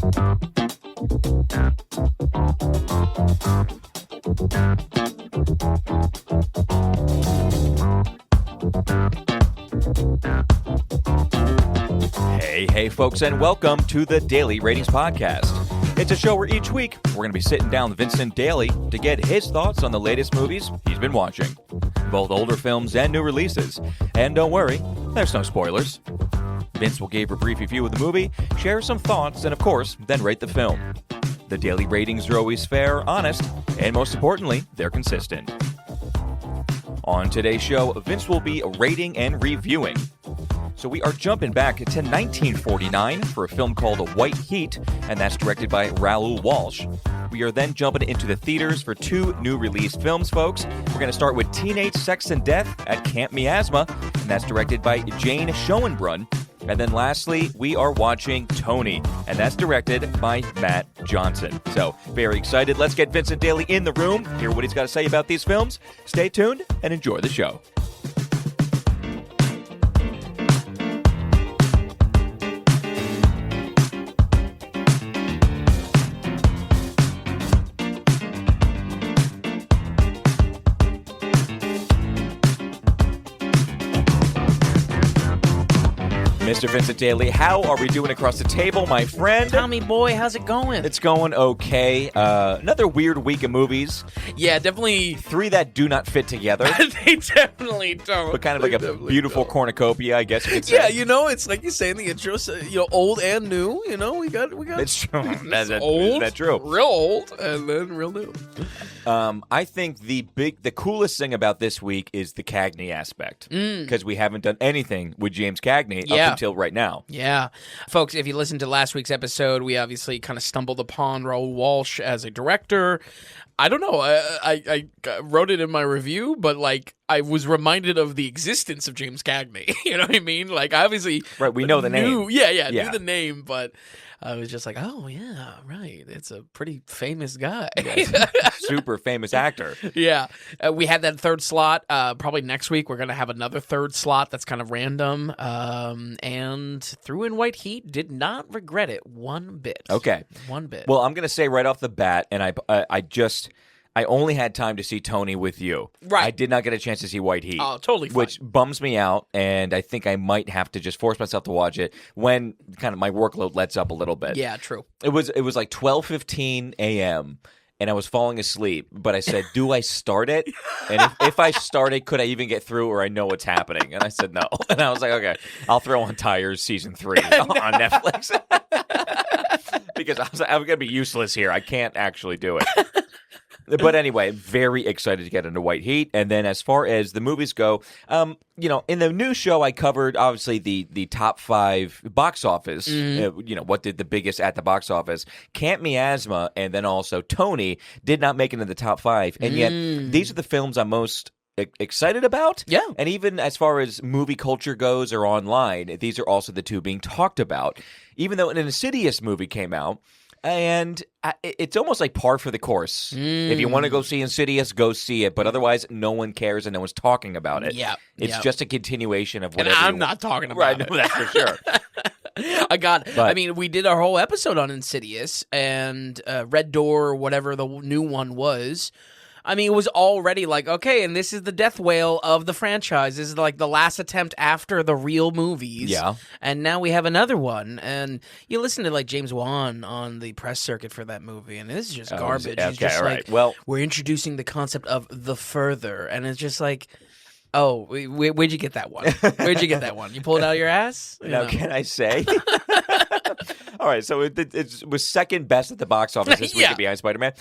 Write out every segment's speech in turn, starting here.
Hey folks, and welcome to the Daily Ratings Podcast. It's a show where each week we're going to be sitting down with Vincent Daly to get his thoughts on the latest movies he's been watching, both older films and new releases. And don't worry, there's no spoilers. Vince will give a brief review of the movie, share some thoughts, and of course, then rate the film. The daily ratings are always fair, honest, and most importantly, they're consistent. On today's show, Vince will be rating and reviewing. So we are jumping back to 1949 for a film called White Heat, and that's directed by Raoul Walsh. We are then jumping into the theaters for two new released films, folks. We're going to start with Teenage Sex and Death at Camp Miasma, and that's directed by Jane Schoenbrunn. And then lastly, we are watching Tony, and that's directed by Matt Johnson. So, very excited. Let's get Vincent Daly in the room, hear what he's got to say about these films. Stay tuned and enjoy the show. Mr. Vincent Daly, how are we doing across the table, my friend? Tommy boy, how's it going? It's going okay. Another weird week of movies. Yeah, definitely. Three that do not fit together. They definitely don't. But kind of like a beautiful cornucopia, I guess you could say. Yeah, it's like you say in the intro, old and new. We got. It's true. That's old, that's true. Real old, and then real new. I think the coolest thing about this week is the Cagney aspect, because we haven't done anything with James Cagney up until right now. Yeah. Folks, if you listened to last week's episode, we obviously kind of stumbled upon Raoul Walsh as a director. I don't know. I wrote it in my review, but I was reminded of the existence of James Cagney. You know what I mean? Obviously, right? We know the name. Yeah. Knew the name, but I was just like, oh yeah, right. It's a pretty famous guy. Yes. Super famous actor. Yeah. We had that third slot. Probably next week we're gonna have another third slot that's kind of random. And threw in White Heat. Did not regret it one bit. Okay. One bit. Well, I'm gonna say right off the bat, and I only had time to see Tony with you. Right. I did not get a chance to see White Heat. Oh, totally fine. Which bums me out, and I think I might have to just force myself to watch it when kind of my workload lets up a little bit. Yeah, true. It was like 12:15 a.m., and I was falling asleep, but I said, do I start it? And if I start it, could I even get through, or I know what's happening? And I said no. And I was like, okay, I'll throw on Tires Season 3 on Netflix. Because I was like, I'm going to be useless here. I can't actually do it. But anyway, very excited to get into White Heat. And then as far as the movies go, in the new show, I covered, obviously, the top 5 box office. What did the biggest at the box office. Camp Miasma and then also Tony did not make it into the top 5. And yet, these are the films I'm most excited about. Yeah. And even as far as movie culture goes or online, these are also the two being talked about. Even though an Insidious movie came out, and it's almost like par for the course. If you want to go see Insidious, go see it. But otherwise, no one cares and no one's talking about it. Yeah. It's just a continuation of whatever. And I'm not talking about it. No, that's for sure. We did our whole episode on Insidious and Red Door, or whatever the new one was. It was already like, okay, and this is the death whale of the franchise. This is like the last attempt after the real movies. Yeah. And now we have another one. And you listen to James Wan on the press circuit for that movie, and this is just garbage. Okay, He's just right. Well, we're introducing the concept of the further. And it's just like, oh, where'd you get that one? Where'd you get that one? You pulled it out of your ass? Now, can I say? All right, so it was second best at the box office this week behind Spider-Man.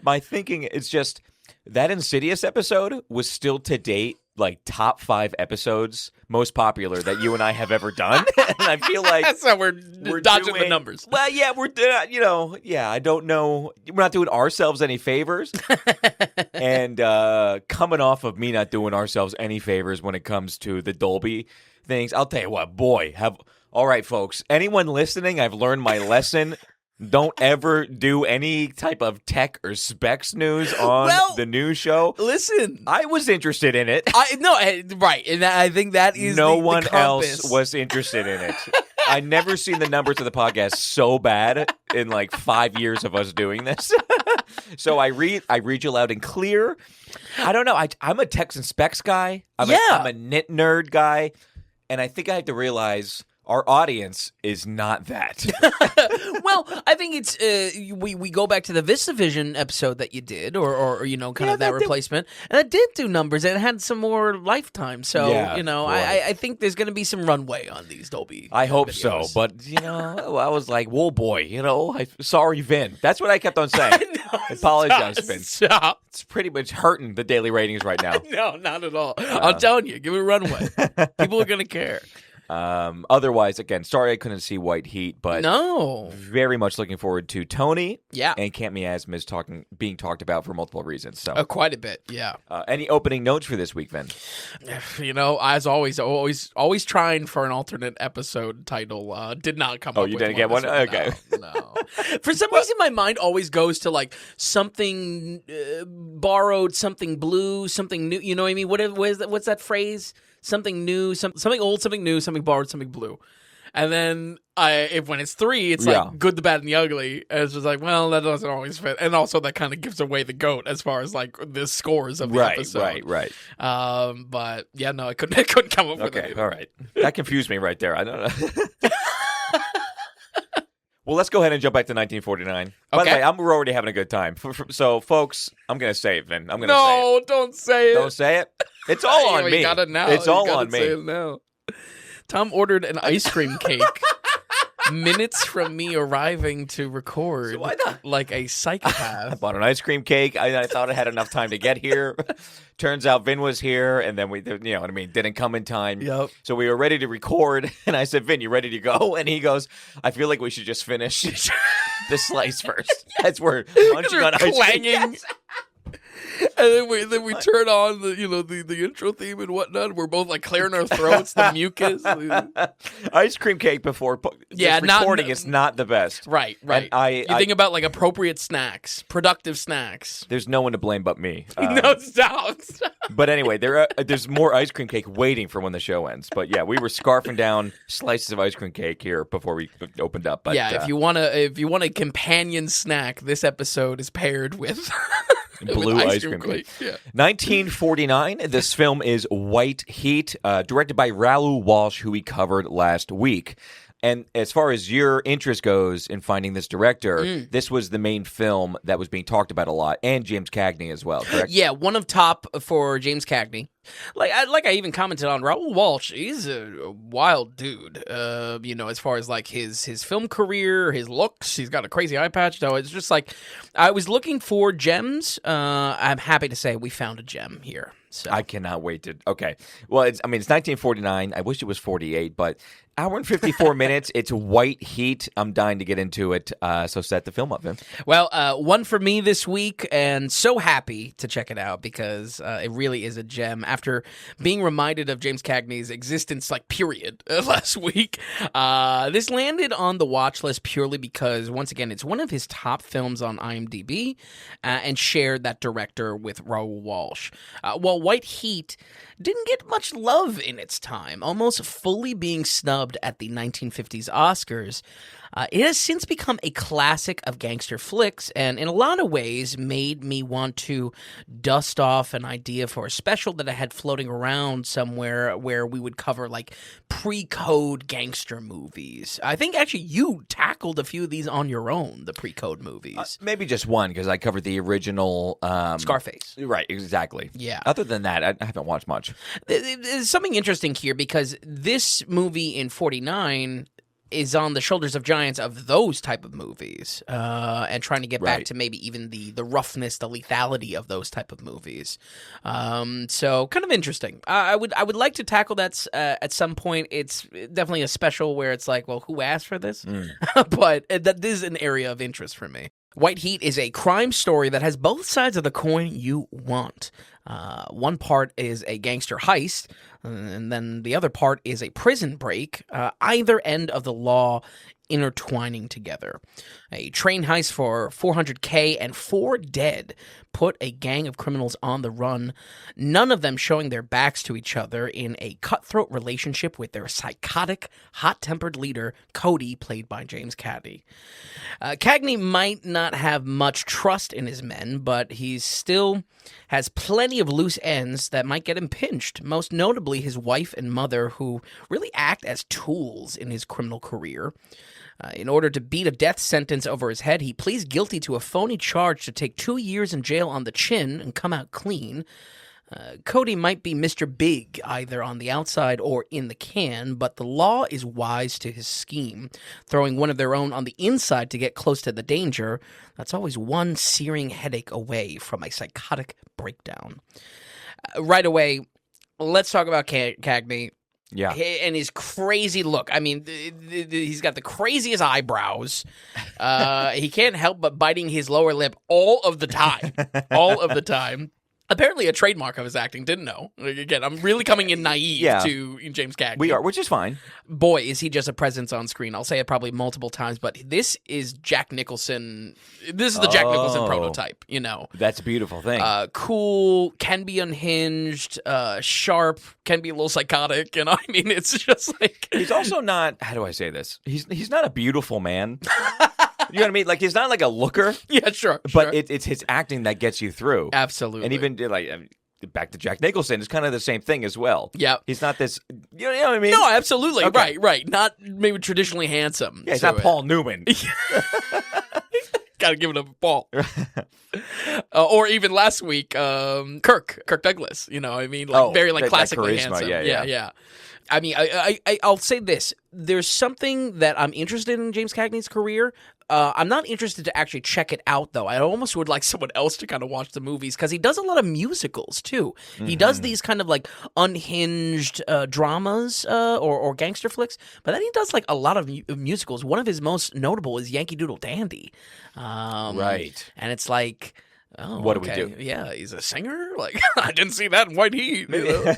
My thinking is just that Insidious episode was still to date top 5 episodes most popular that you and I have ever done. And I feel like that's how we're dodging the numbers. Well, yeah, I don't know. We're not doing ourselves any favors. And coming off of me not doing ourselves any favors when it comes to the Dolby things, I'll tell you what, all right, folks, anyone listening, I've learned my lesson. Don't ever do any type of tech or specs news on the new show. Listen, I was interested in it. Right, and I think that is no one else was interested in it. I never seen the numbers of the podcast so bad in like 5 years of us doing this. So I read you loud and clear. I don't know. I'm a text and specs guy. I'm a knit nerd guy. And I think I have to realize our audience is not that. Well, I think it's we go back to the VistaVision episode that you did, or kind of that replacement, and it did do numbers, and it had some more lifetime. So I think there's going to be some runway on these Dolby. I hope videos. so, but I was like, whoa, boy, sorry, Vin. That's what I kept on saying. I apologize, Vin. Stop. It's pretty much hurting the daily ratings right now. No, not at all. I'm telling you, give it runway. People are going to care. Otherwise, again, sorry I couldn't see White Heat, but very much looking forward to Tony. Yeah. And Camp Miasma is being talked about for multiple reasons. So quite a bit, yeah. Any opening notes for this week, Vin? As always trying for an alternate episode title. Did not come up with one. Oh, you didn't get one? Okay. No. For some reason, my mind always goes to like something borrowed, something blue, something new. You know what I mean? What's that phrase? Something new, something old, something new, something borrowed, something blue. And then when it's three, it's like good, the bad, and the ugly. And it's just like, well, that doesn't always fit. And also that kind of gives away the goat as far as like the scores of the episode. Right. But yeah, no, I couldn't come up with it. Okay, all right. That confused me right there. I don't know. Well, let's go ahead and jump back to 1949. By the way, we're already having a good time. So, folks, I'm going to say it, Vin. I'm going to say it. No, don't say it. Don't say it. It's all on me. You got it now. It's all on me. Say me. it now. Tom ordered an ice cream cake minutes from me arriving to record, So why not? Like a psychopath. I bought an ice cream cake. I thought I had enough time to get here. Turns out Vin was here, and then we, didn't come in time. Yep. So we were ready to record, and I said, Vin, you ready to go? And he goes, I feel like we should just finish the slice first. As we're munching on ice cream. Yes. And then we turn on the intro theme and whatnot. We're both like clearing our throats, the mucus. Ice cream cake before recording is not the best. Right. You think about like appropriate snacks, productive snacks. There's no one to blame but me. No, stop. But anyway, there's more ice cream cake waiting for when the show ends. But yeah, we were scarfing down slices of ice cream cake here before we opened up. But, if you want a companion snack, this episode is paired with blue ice cream cake. Yeah. 1949. This film is White Heat, directed by Raoul Walsh, who we covered last week. And as far as your interest goes in finding this director, this was the main film that was being talked about a lot, and James Cagney as well, correct? Yeah, one of top for James Cagney. Like I even commented on Raoul Walsh. He's a wild dude. As far as like his film career, his looks, he's got a crazy eye patch. So it's just like I was looking for gems. I'm happy to say we found a gem here. So I cannot wait to. Okay, well, it's 1949. I wish it was 48, but hour and 54 minutes. It's White Heat. I'm dying to get into it. So set the film up, Vin. Well, one for me this week, and so happy to check it out because it really is a gem. After being reminded of James Cagney's existence, period, last week, this landed on the watch list purely because, once again, it's one of his top films on IMDb, and shared that director with Raoul Walsh. While White Heat didn't get much love in its time, almost fully being snubbed at the 1950s Oscars, it has since become a classic of gangster flicks, and in a lot of ways made me want to dust off an idea for a special that I had floating around somewhere where we would cover pre-code gangster movies. I think actually you tackled a few of these on your own, the pre-code movies. Maybe just one, because I covered the original Scarface. Right, exactly. Yeah. Other than that, I haven't watched much. There's something interesting here because this movie in 49 is on the shoulders of giants of those type of movies, and trying to get back to maybe even the roughness, the lethality of those type of movies. So kind of interesting. I would like to tackle that at some point. It's definitely a special where it's like, well, who asked for this? But that is an area of interest for me. White Heat is a crime story that has both sides of the coin you want. One part is a gangster heist, and then the other part is a prison break. Either end of the law intertwining together. A train heist for $400K and 4 dead put a gang of criminals on the run, none of them showing their backs to each other in a cutthroat relationship with their psychotic, hot-tempered leader, Cody, played by James Cagney. Cagney might not have much trust in his men, but he still has plenty of loose ends that might get him pinched, most notably his wife and mother, who really act as tools in his criminal career. In order to beat a death sentence over his head, he pleads guilty to a phony charge to take 2 years in jail on the chin and come out clean. Cody might be Mr. Big, either on the outside or in the can, but the law is wise to his scheme, throwing one of their own on the inside to get close to the danger. That's always one searing headache away from a psychotic breakdown. Right away, let's talk about Cagney. Yeah. And his crazy look. I mean, he's got the craziest eyebrows. He can't help but biting his lower lip all of the time. All of the time. Apparently a trademark of his acting. Didn't know. Again, I'm really coming in naive to James Cagney. We are, which is fine. Boy, is he just a presence on screen. I'll say it probably multiple times, but this is Jack Nicholson. This is the Jack Nicholson prototype, you know. That's a beautiful thing. Cool, can be unhinged, sharp, can be a little psychotic, you know. I mean, it's just like... He's also not, how do I say this? He's not a beautiful man. You know what I mean? Like, he's not like a looker. Yeah, sure. But it's his acting that gets you through. Absolutely. And even, like, back to Jack Nicholson, it's kind of the same thing as well. Yeah. He's not this, you know what I mean? No, absolutely. Okay. Right. Not maybe traditionally handsome. Yeah, he's not Paul Newman. Gotta give it up to Paul. Or even last week, Kirk Douglas. You know, I mean, like very like classically that charisma, handsome. Yeah. I mean, I'll say this: there's something that I'm interested in James Cagney's career. I'm not interested to actually check it out, though. I almost would like someone else to kind of watch the movies because he does a lot of musicals too. Mm-hmm. He does these kind of like unhinged dramas or gangster flicks, but then he does like a lot of musicals. One of his most notable is Yankee Doodle Dandy. Right. And it's like, oh, what okay. do we do? Yeah, he's a singer? Like, I didn't see that in White Heat. Maybe, you know?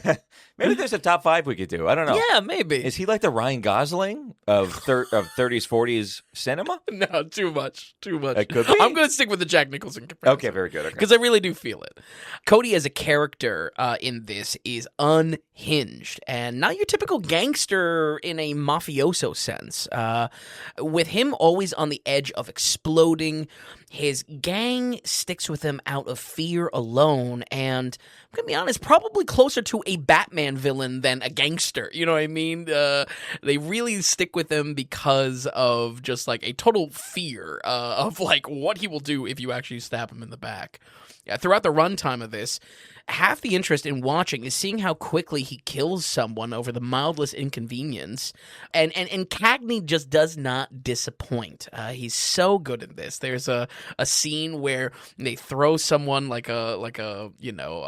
maybe there's a top 5 we could do. I don't know. Yeah, maybe. Is he like the Ryan Gosling of 30s, 40s cinema? No, too much. It could be. I'm going to stick with the Jack Nicholson comparison. Okay, very good. Because I really do feel it. Cody as a character in this is unhinged and not your typical gangster in a mafioso sense. With him always on the edge of exploding, his gang sticks with him out of fear alone, and I'm going to be honest, probably closer to a Batman villain than a gangster. You know what I mean? They really stick with him because of just like a total fear of like what he will do if you actually stab him in the back. Yeah, throughout the runtime of this, half the interest in watching is seeing how quickly he kills someone over the mildest inconvenience. And Cagney just does not disappoint. He's so good in this. There's a scene where they throw someone like a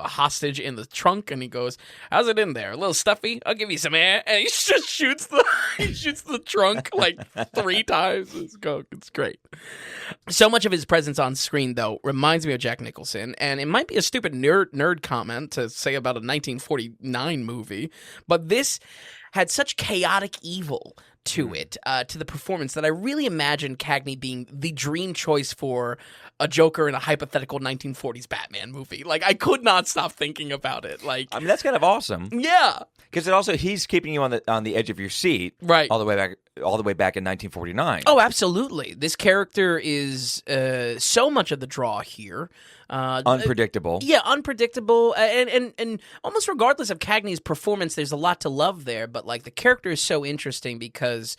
hostage in the trunk, and he goes, "How's it in there? A little stuffy? I'll give you some air." And he just shoots the trunk like 3 times. It's great. So much of his presence on screen, though, reminds me of Jack Nicholson, and it might be a stupid nerd comment to say about a 1949 movie, but this had such chaotic evil to it, to the performance, that I really imagine Cagney being the dream choice for a Joker in a hypothetical 1940s Batman movie. Like, I could not stop thinking about it. Like, I mean, that's kind of awesome. Yeah. Because he's keeping you on the edge of your seat, right, all the way back in 1949. Oh, absolutely. This character is so much of the draw here. Unpredictable. Yeah, unpredictable, and almost regardless of Cagney's performance, there's a lot to love there. But like the character is so interesting because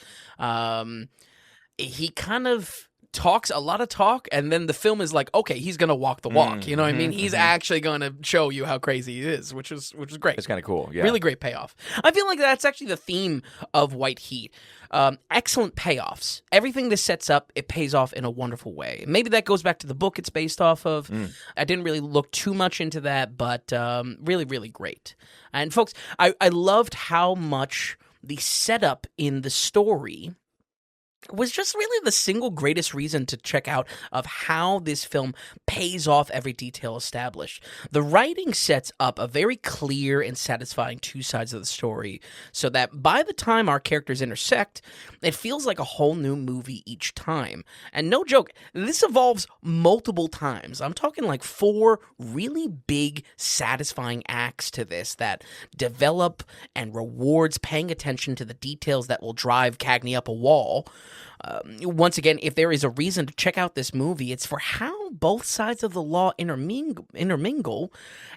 he kind of talks a lot of talk, and then the film is like, okay, he's gonna walk the walk. You know what I mean? He's actually gonna show you how crazy he is, which is great. It's kind of cool. Yeah, really great payoff. I feel like that's actually the theme of White Heat. Excellent payoffs. Everything this sets up, it pays off in a wonderful way. Maybe that goes back to the book it's based off of. I didn't really look too much into that, but really, really great. And folks, I loved how much the setup in the story was just really the single greatest reason to check out of how this film pays off every detail established. The writing sets up a very clear and satisfying two sides of the story so that by the time our characters intersect, it feels like a whole new movie each time. And no joke, this evolves multiple times. I'm talking like 4 really big, satisfying acts to this that develop and rewards paying attention to the details that will drive Cagney up a wall. Once again, if there is a reason to check out this movie, it's for how both sides of the law intermingle.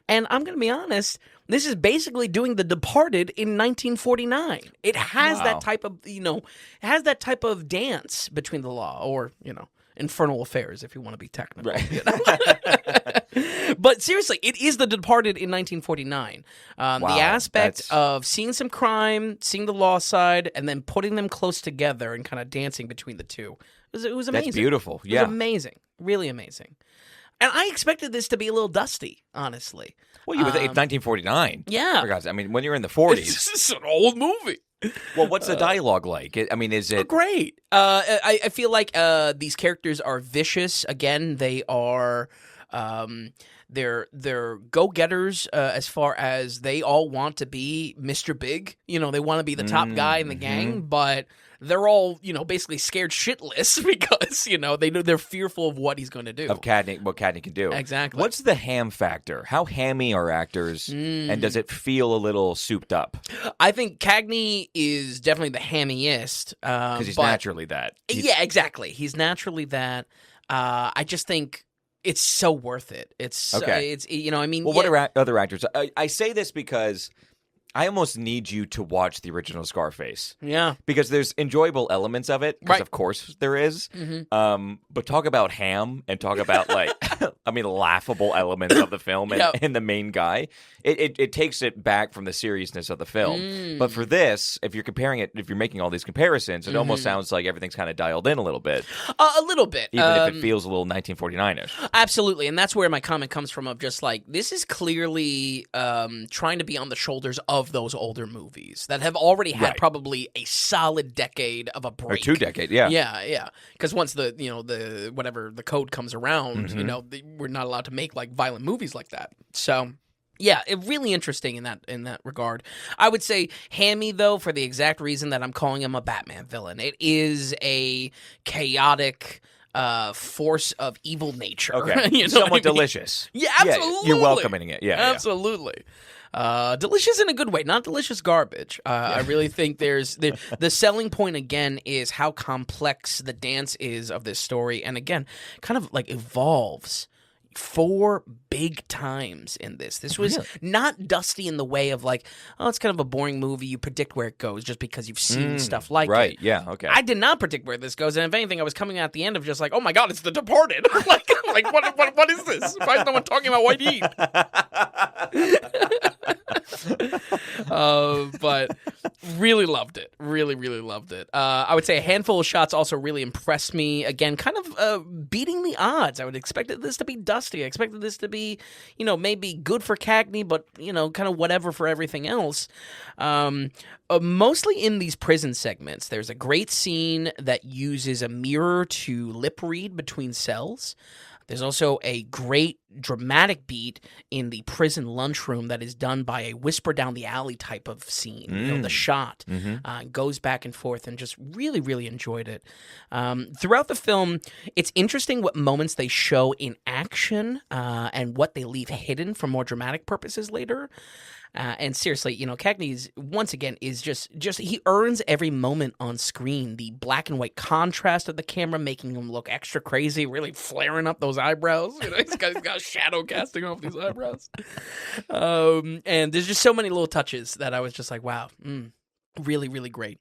And I'm going to be honest, this is basically doing The Departed in 1949. It has that type of, it has that type of dance between the law, or, infernal affairs, if you want to be technical. Right. But seriously, it is The Departed in 1949. The aspect of seeing some crime, seeing the law side, and then putting them close together and kind of dancing between the two. It was amazing. That's beautiful. Yeah. It was amazing. Really amazing. And I expected this to be a little dusty, honestly. Well, it's 1949. Yeah. For God's sake, when you're in the 40s. This is an old movie. Well, what's the dialogue like? Is it great? I feel like these characters are vicious. Again, they are they're go-getters as far as they all want to be Mr. Big. They want to be the top guy in the gang, but they're all, basically scared shitless because, they're fearful of what he's going to do. Of Cagney, what Cagney can do. Exactly. What's the ham factor? How hammy are actors, and does it feel a little souped up? I think Cagney is definitely the hammiest. Because he's naturally that. Yeah, exactly. He's naturally that. I just think it's so worth it. It's okay. Well, what are other actors? I say this because I almost need you to watch the original Scarface. Yeah. Because there's enjoyable elements of it, because of course there is. Mm-hmm. But talk about ham and talk about laughable elements of the film and the main guy. It takes it back from the seriousness of the film. But for this, if you're comparing it, if you're making all these comparisons, it almost sounds like everything's kind of dialed in a little bit. A little bit. Even if it feels a little 1949-ish. Absolutely. And that's where my comment comes from, of just like, this is clearly trying to be on the shoulders of those older movies that have already had probably a solid decade of a break. Or 2 decades, yeah. Yeah. Because once the code comes around, we're not allowed to make like violent movies like that. So yeah, really interesting in that regard. I would say hammy, though, for the exact reason that I'm calling him a Batman villain. It is a chaotic force of evil nature. Okay, somewhat delicious. Yeah, absolutely. Yeah, you're welcoming it. Yeah, absolutely. Delicious in a good way, not delicious garbage. I really think the selling point again is how complex the dance is of this story, and again, kind of like evolves 4 big times in this. This was not dusty in the way of like, it's kind of a boring movie. You predict where it goes just because you've seen stuff like it. Right, yeah, okay. I did not predict where this goes, and if anything, I was coming at the end of just like, oh my god, it's The Departed. like what is this? Why is no one talking about white heat? But really loved it. Really, really loved it. I would say a handful of shots also really impressed me. Again, kind of beating the odds. I would expected this to be dusty. I expected this to be, maybe good for Cagney, but, kind of whatever for everything else. Mostly in these prison segments, there's a great scene that uses a mirror to lip read between cells. There's also a great dramatic beat in the prison lunchroom that is done by a whisper down the alley type of scene. The shot goes back and forth, and just really, really enjoyed it. Throughout the film, it's interesting what moments they show in action and what they leave hidden for more dramatic purposes later. And seriously, Cagney's, once again, is just he earns every moment on screen. The black and white contrast of the camera making him look extra crazy, really flaring up those eyebrows. He's got shadow casting off these eyebrows. And there's just so many little touches that I was just like, wow, really, really great.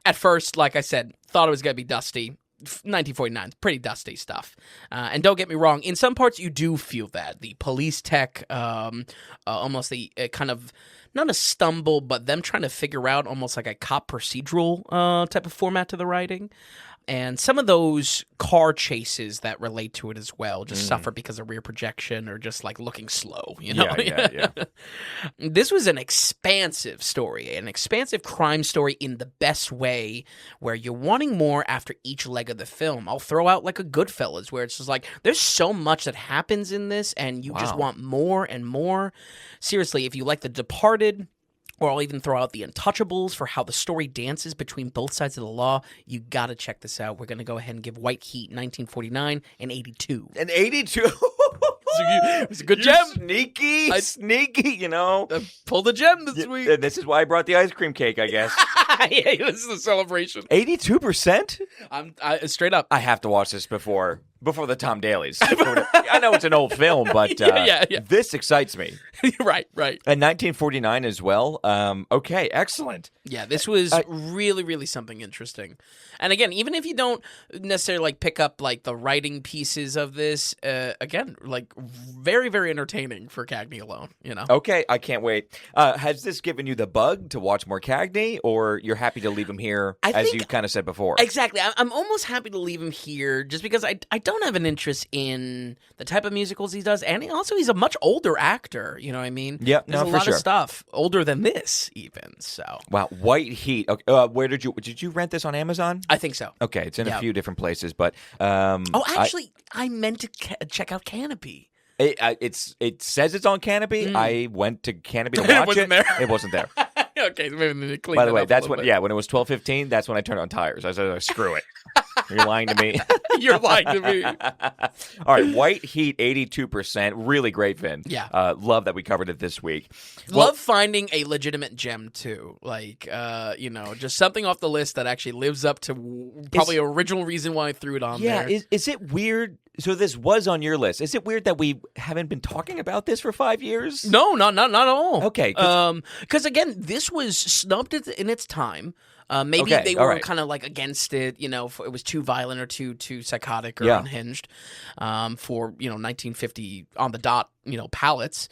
At first, like I said, thought it was going to be dusty. 1949, pretty dusty stuff. And don't get me wrong, in some parts you do feel that. The police tech, almost the kind of, not a stumble, but them trying to figure out almost like a cop procedural type of format to the writing. And some of those car chases that relate to it as well just suffer because of rear projection or just like looking slow, you know? Yeah. This was an expansive story, an expansive crime story in the best way, where you're wanting more after each leg of the film. I'll throw out like a Goodfellas, where it's just like, there's so much that happens in this, and you just want more and more. Seriously, if you like The Departed, or I'll even throw out The Untouchables for how the story dances between both sides of the law, you gotta check this out. We're gonna go ahead and give White Heat 1949 and 82. An 82? It's a good gem. Sneaky, you know. I pulled a gem this week. This is why I brought the ice cream cake, I guess. Yeah, this is a celebration. 82%? I straight up. I have to watch this before the Tom Dailies. I know it's an old film, but yeah. This excites me. Right. And 1949 as well. Okay, excellent. Yeah, this was really, really something interesting. And again, even if you don't necessarily like pick up like the writing pieces of this, again, like very, very entertaining for Cagney alone, you know? Okay, I can't wait. Has this given you the bug to watch more Cagney, or you're happy to leave him here, as you kind of said before? Exactly. I'm almost happy to leave him here just because I don't have an interest in the type of musicals he does, and also he's a much older actor, you know what I mean? Yep, There's a lot of stuff, older than this even, so. Wow, White Heat. Okay, where did you rent this on Amazon? I think so. Okay, it's in a few different places, but I meant to check out Canopy. It says it's on Canopy. I went to Canopy to watch it. Wasn't there. It wasn't there. Okay, so maybe they need to clean By the way, up that's a when little bit. when it was 12:15. That's when I turned on tires. I said, "Screw it, you're lying to me." You're lying to me. All right, White Heat, 82%. Really great, Vin. Yeah. Love that we covered it this week. Love finding a legitimate gem too, like just something off the list that actually lives up to probably the original reason why I threw it on there. Yeah, is it weird? So this was on your list. Is it weird that we haven't been talking about this for 5 years? No, not at all. Okay, because again, this was snubbed in its time. Maybe they were kind of like against it, you know, it was too violent or too psychotic or unhinged for 1950 on the dot, palettes.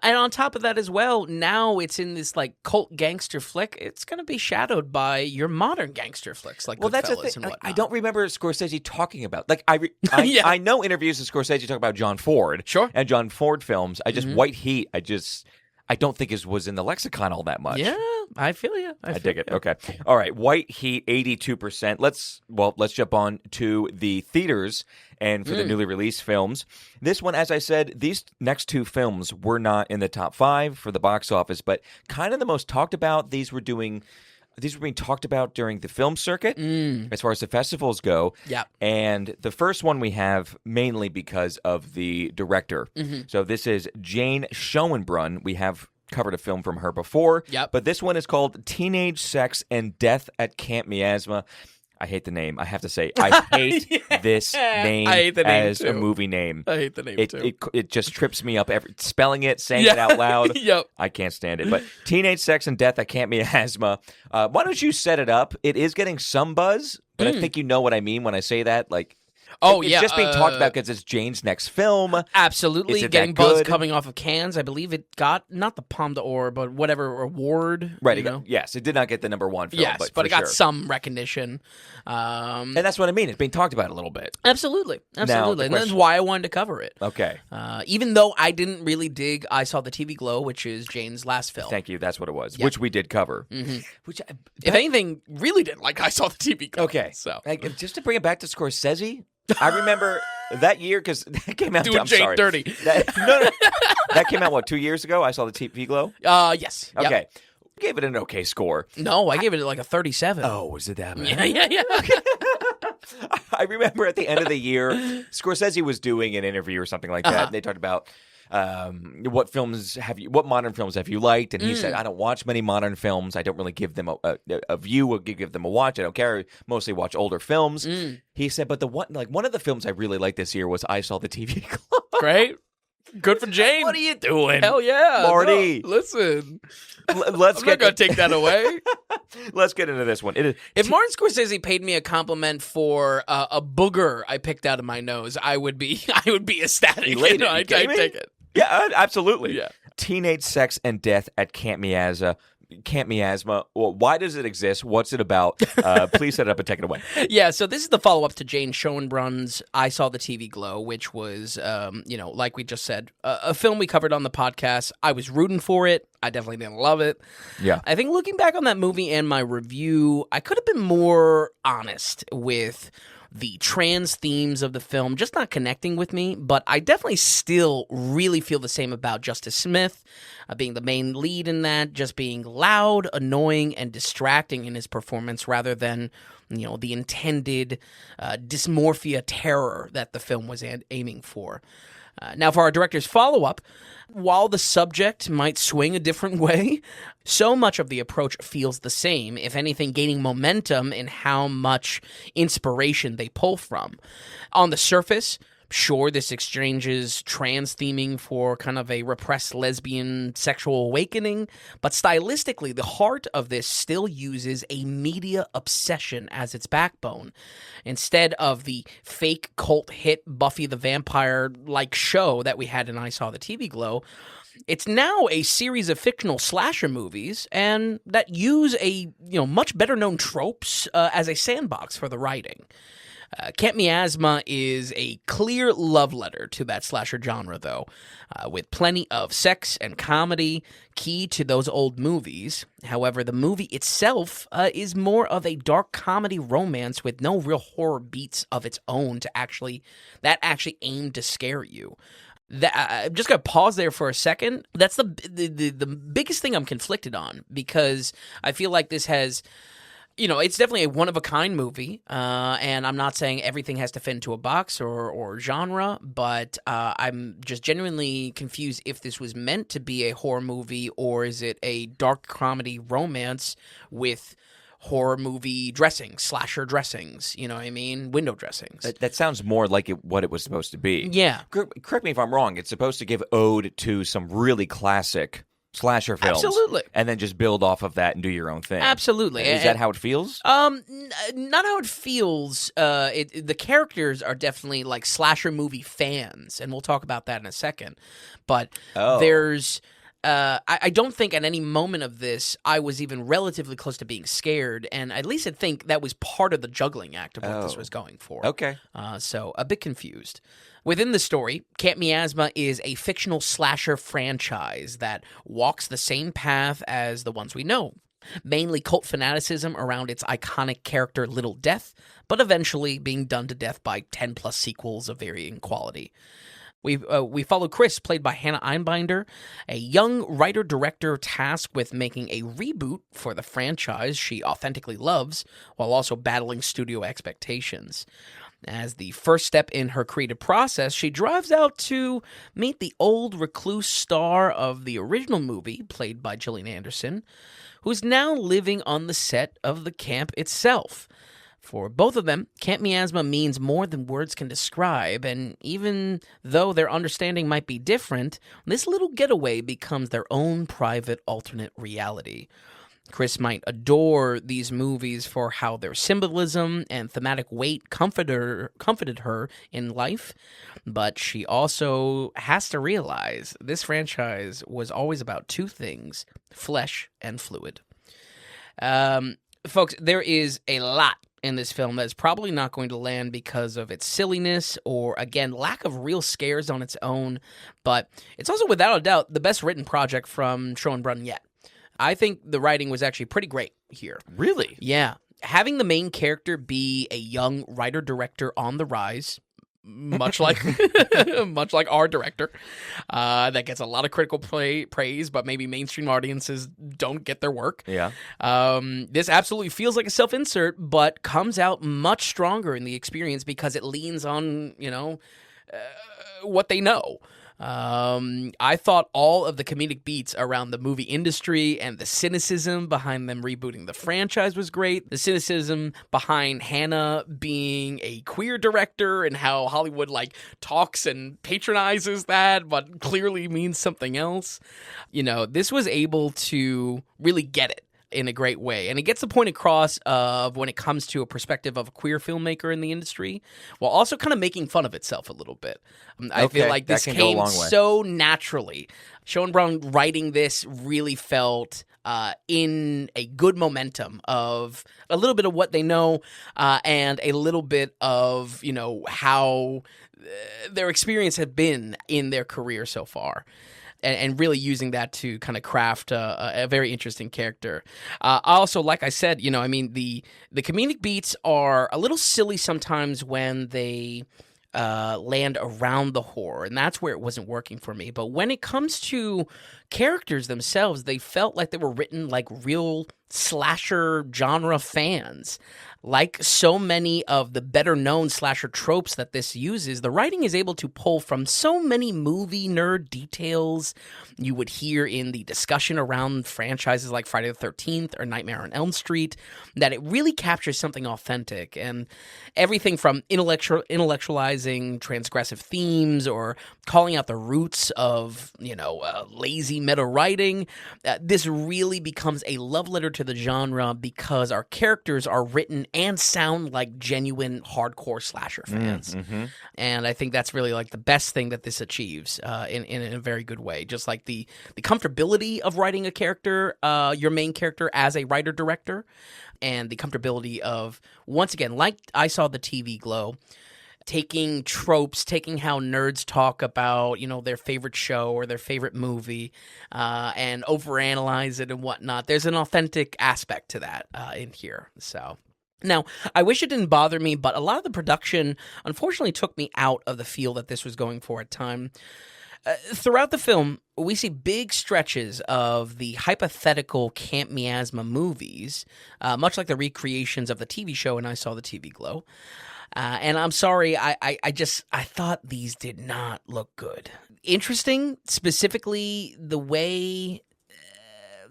And on top of that as well, now it's in this like cult gangster flick. It's going to be shadowed by your modern gangster flicks like that's the Goodfellas thing. and whatnot. I don't remember Scorsese talking about. Like I know interviews with Scorsese talk about John Ford, sure, and John Ford films. I just White Heat. I don't think it was in the lexicon all that much. Yeah, I feel you. I dig it. Okay. All right. White Heat, 82%. Let's jump on to the theaters and for the newly released films. This one, as I said, these next two films were not in the top 5 for the box office, but kind of the most talked about. These were being talked about during the film circuit as far as the festivals go. Yeah. And the first one we have mainly because of the director. So this is Jane Schoenbrunn. We have covered a film from her before. Yep. But this one is called Teenage Sex and Death at Camp Miasma. I hate the name. I have to say, I hate this name, I hate the name as too. a movie name. I hate the name too. It just trips me up. Spelling it, saying it out loud. Yep. I can't stand it. But Teenage Sex and Death at Camp Miasma. Why don't you set it up? It is getting some buzz, but I think you know what I mean when I say that. Like, it's just being talked about because it's Jane's next film. Absolutely. Is it getting that buzz good? coming off of Cannes. I believe it got, not the Palme d'Or, but whatever award. Right. Yes, it did not get the number 1 film. Yes, but it got some recognition. And that's what I mean. It's being talked about a little bit. Absolutely. And that's why I wanted to cover it. Okay. Even though I didn't really dig I Saw the TV Glow, which is Jane's last film. Thank you. That's what it was, which we did cover. Which, if anything, really didn't like I Saw the TV Glow. Okay. So just to bring it back to Scorsese, I remember that year because that came out. Doing Jane dirty. That came out 2 years ago. I Saw the TV Glow. Yes. Okay. Yep. Gave it an okay score. No, I gave it like a 37. Oh, was it that bad? Yeah. I remember at the end of the year, Scorsese was doing an interview or something like that. And they talked about what modern films have you liked? And he said, I don't watch many modern films. I don't really give them a view or give them a watch. I don't care. I mostly watch older films. He said, but one of the films I really liked this year was I Saw the TV Glow. Great. Good for Jane. What are you doing? Hell yeah. Marty. No, listen. I'm not going to take that away. Let's get into this one. If Martin Scorsese paid me a compliment for a booger I picked out of my nose, I would be ecstatic. Elated. I'd take it. Yeah, absolutely. Yeah. Teenage Sex and Death at Camp Miasma. Camp Miasma. Well, why does it exist? What's it about? Please set it up and take it away. Yeah, so this is the follow-up to Jane Schoenbrun's I Saw the TV Glow, which was, like we just said, a film we covered on the podcast. I was rooting for it. I definitely didn't love it. Yeah. I think looking back on that movie and my review, I could have been more honest with the trans themes of the film just not connecting with me, but I definitely still really feel the same about Justice Smith being the main lead in that, just being loud, annoying, and distracting in his performance rather than, the intended dysmorphia terror that the film was aiming for. Now, for our director's follow-up, while the subject might swing a different way, so much of the approach feels the same, if anything, gaining momentum in how much inspiration they pull from. On the surface, sure, this exchanges trans theming for kind of a repressed lesbian sexual awakening, but stylistically, the heart of this still uses a media obsession as its backbone. Instead of the fake cult hit Buffy the Vampire-like show that we had in I Saw the TV Glow, it's now a series of fictional slasher movies and that use a much better known tropes as a sandbox for the writing. Camp Miasma is a clear love letter to that slasher genre, though, with plenty of sex and comedy key to those old movies. However, the movie itself is more of a dark comedy romance with no real horror beats of its own that actually aim to scare you. I'm just going to pause there for a second. That's the biggest thing I'm conflicted on, because I feel like this has... it's definitely a one-of-a-kind movie, and I'm not saying everything has to fit into a box or genre, but I'm just genuinely confused if this was meant to be a horror movie, or is it a dark comedy romance with horror movie dressings, slasher dressings, window dressings. That sounds more like what it was supposed to be. Yeah. Correct me if I'm wrong. It's supposed to give ode to some really classic slasher films. Absolutely. And then just build off of that and do your own thing. Absolutely. Is that how it feels? Not how it feels. The characters are definitely like slasher movie fans, and we'll talk about that in a second. But there's... I don't think at any moment of this I was even relatively close to being scared, and at least I think that was part of the juggling act of what this was going for. Okay. So a bit confused. Within the story, Camp Miasma is a fictional slasher franchise that walks the same path as the ones we know. Mainly cult fanaticism around its iconic character Little Death, but eventually being done to death by 10-plus sequels of varying quality. We follow Chris, played by Hannah Einbinder, a young writer-director tasked with making a reboot for the franchise she authentically loves, while also battling studio expectations. As the first step in her creative process, she drives out to meet the old recluse star of the original movie, played by Gillian Anderson, who's now living on the set of the camp itself. For both of them, Camp Miasma means more than words can describe, and even though their understanding might be different, this little getaway becomes their own private alternate reality. Chris might adore these movies for how their symbolism and thematic weight comforted her in life, but she also has to realize this franchise was always about two things: flesh and fluid. Folks, there is a lot in this film that's probably not going to land because of its silliness or, again, lack of real scares on its own, but it's also without a doubt the best written project from Schoenbrunn yet. I think the writing was actually pretty great here. Really? Yeah. Having the main character be a young writer-director on the rise, much like our director, that gets a lot of critical praise, but maybe mainstream audiences don't get their work. Yeah. This absolutely feels like a self-insert, but comes out much stronger in the experience because it leans on, what they know. I thought all of the comedic beats around the movie industry and the cynicism behind them rebooting the franchise was great. The cynicism behind Hannah being a queer director and how Hollywood talks and patronizes that, but clearly means something else. This was able to really get it in a great way. And it gets the point across of when it comes to a perspective of a queer filmmaker in the industry, while also kind of making fun of itself a little bit. I feel like this came so naturally. Schoenbrunn writing this really felt in a good momentum of a little bit of what they know and a little bit of, how their experience had been in their career so far. And really using that to kind of craft a very interesting character. Also, like I said, the comedic beats are a little silly sometimes when they land around the horror, and that's where it wasn't working for me. But when it comes to characters themselves, they felt like they were written like real slasher genre fans. Like so many of the better-known slasher tropes that this uses, the writing is able to pull from so many movie nerd details you would hear in the discussion around franchises like Friday the 13th or Nightmare on Elm Street, that it really captures something authentic. And everything from intellectualizing transgressive themes or calling out the roots of, lazy meta writing, this really becomes a love letter to the genre because our characters are written and sound like genuine hardcore slasher fans. And I think that's really like the best thing that this achieves in a very good way. Just like the comfortability of writing a character, your main character as a writer-director, and the comfortability of, once again, like I saw the TV Glow, taking tropes, taking how nerds talk about, their favorite show or their favorite movie, and overanalyze it and whatnot. There's an authentic aspect to that in here. So now, I wish it didn't bother me, but a lot of the production unfortunately took me out of the feel that this was going for at time. Throughout the film, we see big stretches of the hypothetical Camp Miasma movies, much like the recreations of the TV show and I Saw the TV Glow. And I'm sorry, I thought these did not look good. Interesting, specifically the way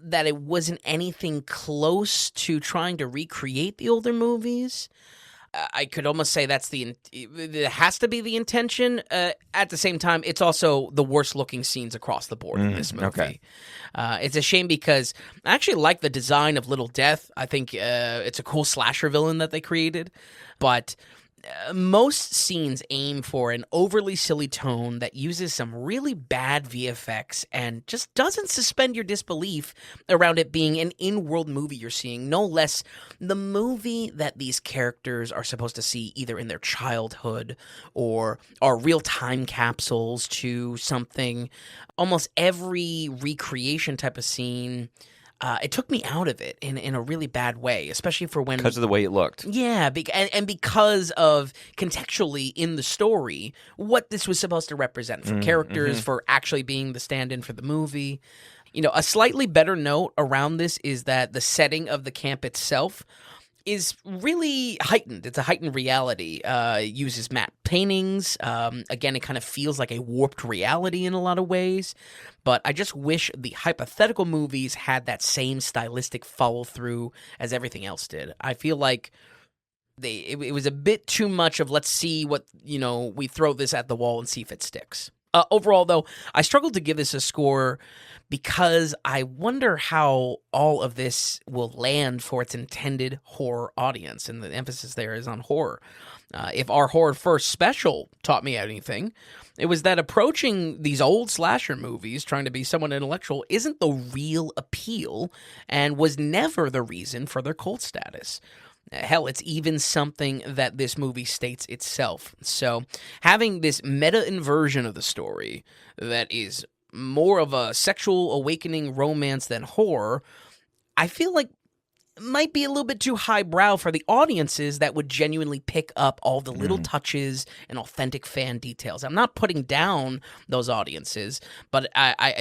that it wasn't anything close to trying to recreate the older movies. I could almost say it has to be the intention. At the same time, it's also the worst looking scenes across the board in this movie. Okay. It's a shame because I actually like the design of Little Death. I think it's a cool slasher villain that they created, but most scenes aim for an overly silly tone that uses some really bad VFX and just doesn't suspend your disbelief around it being an in-world movie you're seeing, no less the movie that these characters are supposed to see either in their childhood or are real time capsules to something. Almost every recreation type of scene, it took me out of it in a really bad way, especially for when... Because of the way it looked. Yeah, and because of contextually in the story, what this was supposed to represent for characters, for actually being the stand-in for the movie. A slightly better note around this is that the setting of the camp itself is really heightened. It's a heightened reality. It uses matte paintings. Again, it kind of feels like a warped reality in a lot of ways. But I just wish the hypothetical movies had that same stylistic follow-through as everything else did. I feel like it was a bit too much of let's see what, we throw this at the wall and see if it sticks. Overall, though, I struggled to give this a score because I wonder how all of this will land for its intended horror audience, and the emphasis there is on horror. If our Horror First special taught me anything, it was that approaching these old slasher movies, trying to be somewhat intellectual, isn't the real appeal and was never the reason for their cult status. Hell, it's even something that this movie states itself. So having this meta-inversion of the story that is more of a sexual awakening romance than horror, I feel like might be a little bit too highbrow for the audiences that would genuinely pick up all the little touches and authentic fan details. I'm not putting down those audiences, but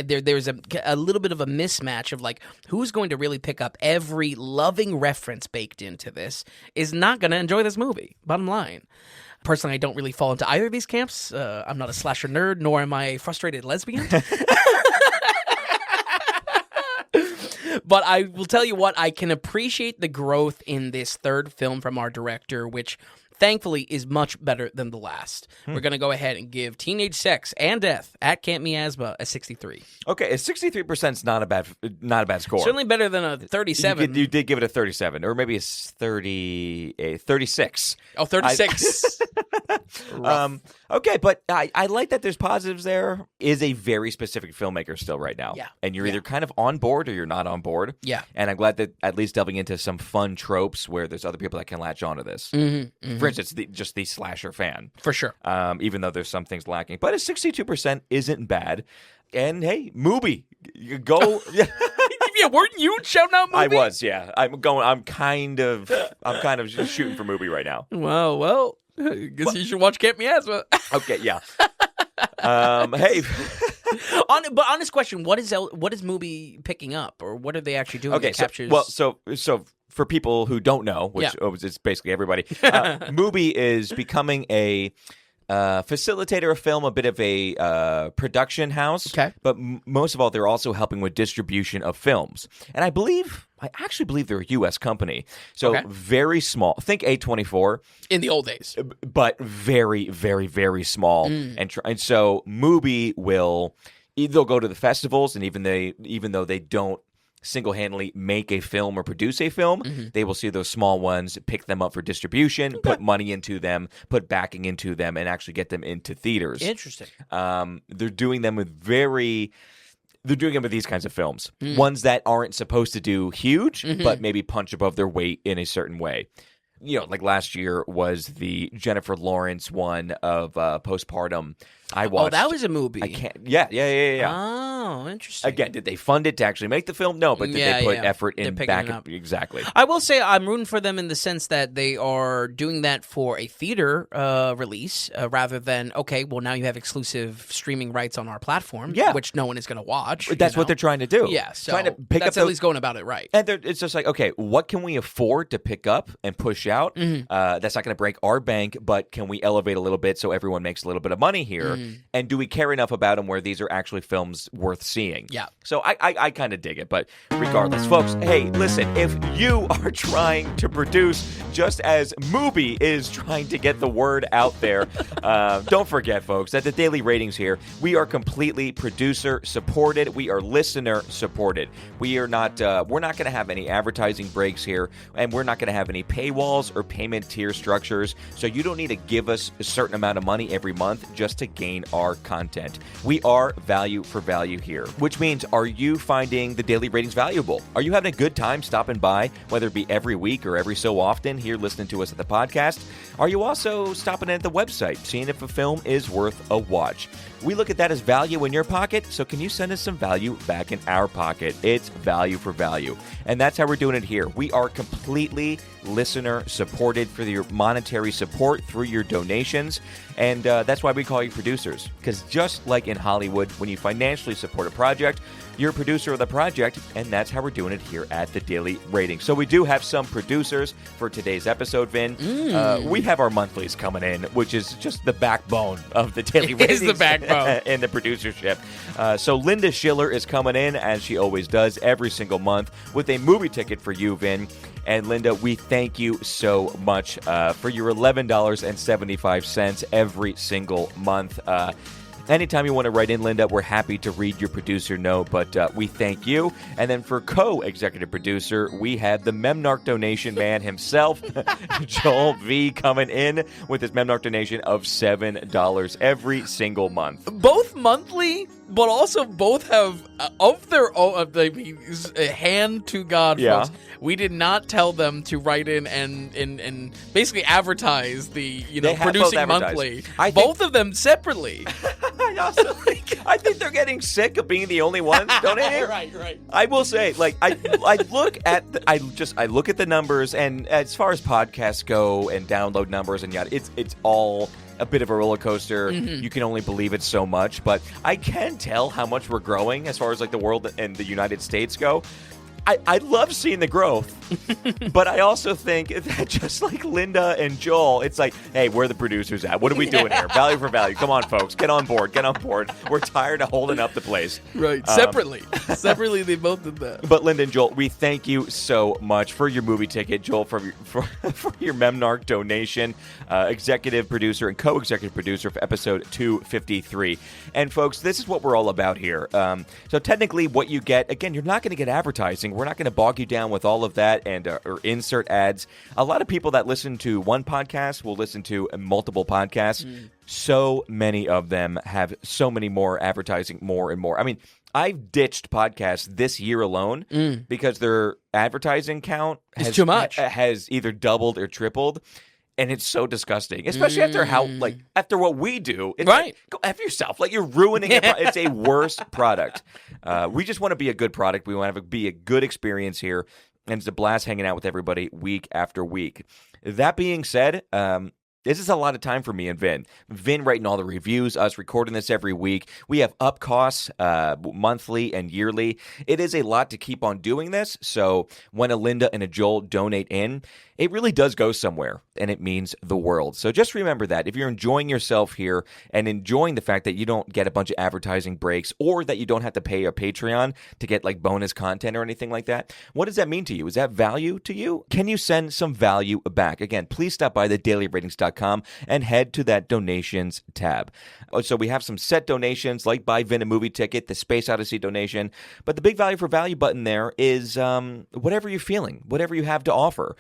there's a little bit of a mismatch of like who's going to really pick up every loving reference baked into this is not going to enjoy this movie. Bottom line. Personally, I don't really fall into either of these camps. I'm not a slasher nerd, nor am I a frustrated lesbian. But I will tell you what, I can appreciate the growth in this third film from our director, which thankfully is much better than the last. We're going to go ahead and give Teenage Sex and Death at Camp Miasma a 63. Okay, a 63% is not a bad score. Certainly better than a 37. You did give it a 37, or maybe a 36. Oh, 36. Rough. Okay, but I like that there's positives there. Is a very specific filmmaker still right now. Yeah. And you're either kind of on board or you're not on board. Yeah. And I'm glad that at least delving into some fun tropes where there's other people that can latch onto this. For instance, just the slasher fan. For sure. Even though there's some things lacking. But a 62% isn't bad. And hey, Mubi, you go. Yeah, weren't you shouting out Mubi? I was, yeah. I'm kind of just shooting for Mubi right now. Well, I guess you should watch Camp Miasma. Okay, yeah. Hey. But honest question, what is Mubi picking up, or what are they actually doing? Okay, that captures... so for people who don't know, which is basically everybody, Mubi is becoming a facilitator of film, a bit of a production house. Okay. But most of all, they're also helping with distribution of films. And I actually believe they're a U.S. company. So very small. Think A24. In the old days. But very, very, very small. And so Mubi they'll go to the festivals, and even though they don't single-handedly make a film or produce a film, they will see those small ones, pick them up for distribution, put money into them, put backing into them, and actually get them into theaters. Interesting. They're doing them with these kinds of films. Ones that aren't supposed to do huge, but maybe punch above their weight in a certain way. Like last year was the Jennifer Lawrence one of postpartum. I watched. Oh, that was a movie. I can't. Yeah. Oh, interesting. Again, did they fund it to actually make the film? No, but did they put effort in back? Exactly. I will say I'm rooting for them in the sense that they are doing that for a theater release rather than now you have exclusive streaming rights on our platform, which no one is going to watch. That's what they're trying to do. Yeah, so trying to pick that's up at least going about it right. And it's just like, okay, what can we afford to pick up and push out? That's not going to break our bank, but can we elevate a little bit so everyone makes a little bit of money here? And do we care enough about them where these are actually films worth seeing? Yeah. So I kind of dig it. But regardless, folks, hey, listen, if you are trying to produce just as Mubi is trying to get the word out there, don't forget, folks, that the Daily Ratings here, we are completely producer supported. We are listener supported. We're not going to have any advertising breaks here, and we're not going to have any paywalls or payment tier structures. So you don't need to give us a certain amount of money every month just to gain our content. We are value for value here, which means, are you finding the Daily Ratings valuable? Are you having a good time stopping by, whether it be every week or every so often here listening to us at the podcast? Are you also stopping at the website, seeing if a film is worth a watch? We look at that as value in your pocket, so can you send us some value back in our pocket? It's value for value. And that's how we're doing it here. We are completely listener supported for your monetary support through your donations. And that's why we call you producers. Because just like in Hollywood, when you financially support a project, you're a producer of the project, and that's how we're doing it here at the Daily Rating. So we do have some producers for today's episode, Vin. We have our monthlies coming in, which is just the backbone of the Daily Ratings. It is the backbone. In the producership. So Linda Schiller is coming in, as she always does, every single month with a movie ticket for you, Vin. And Linda, we thank you so much for your $11.75 every single month. Anytime you want to write in, Linda, we're happy to read your producer note, but we thank you. And then for co-executive producer, we have the Memnarch donation man himself, Joel V, coming in with his Memnarch donation of $7 every single month. Both monthly, but also both have of their own, hand to God, folks. We did not tell them to write in and basically advertise the producing monthly. Both of them separately. I think they're getting sick of being the only ones, don't they? Right. I will say, I look at the numbers, and as far as podcasts go and download numbers and yada, it's all a bit of a roller coaster. You can only believe it so much, but I can tell how much we're growing as far as the world and the United States go. I love seeing the growth, but I also think that just like Linda and Joel, it's like, hey, where are the producers at? What are we doing here? Value for value. Come on, folks. Get on board. We're tired of holding up the place. Right. Separately, they both did that. But Linda and Joel, we thank you so much for your movie ticket. Joel, for your Memnarch donation, executive producer and co-executive producer for episode 253. And folks, this is what we're all about here. So technically what you get, again, you're not going to get advertising. We're not going to bog you down with all of that and or insert ads. A lot of people that listen to one podcast will listen to multiple podcasts. So many of them have so many more advertising, more and more. I mean, I've ditched podcasts this year alone because their advertising count It's too much. Has either doubled or tripled. And it's so disgusting, especially after what we do. It's right. Like, go F yourself. Like, you're ruining it. It's a worse product. We just want to be a good product. We want to be a good experience here. And it's a blast hanging out with everybody week after week. That being said, this is a lot of time for me and Vin. Vin writing all the reviews, us recording this every week. We have up costs monthly and yearly. It is a lot to keep on doing this. So when a Linda and a Joel donate in, it really does go somewhere, and it means the world. So just remember that. If you're enjoying yourself here and enjoying the fact that you don't get a bunch of advertising breaks or that you don't have to pay a Patreon to get like bonus content or anything like that, what does that mean to you? Is that value to you? Can you send some value back? Again, please stop by thedailyratings.com and head to that donations tab. So we have some set donations like buy Vin a movie ticket, the Space Odyssey donation, but the big value for value button there is whatever you're feeling, whatever you have to offer.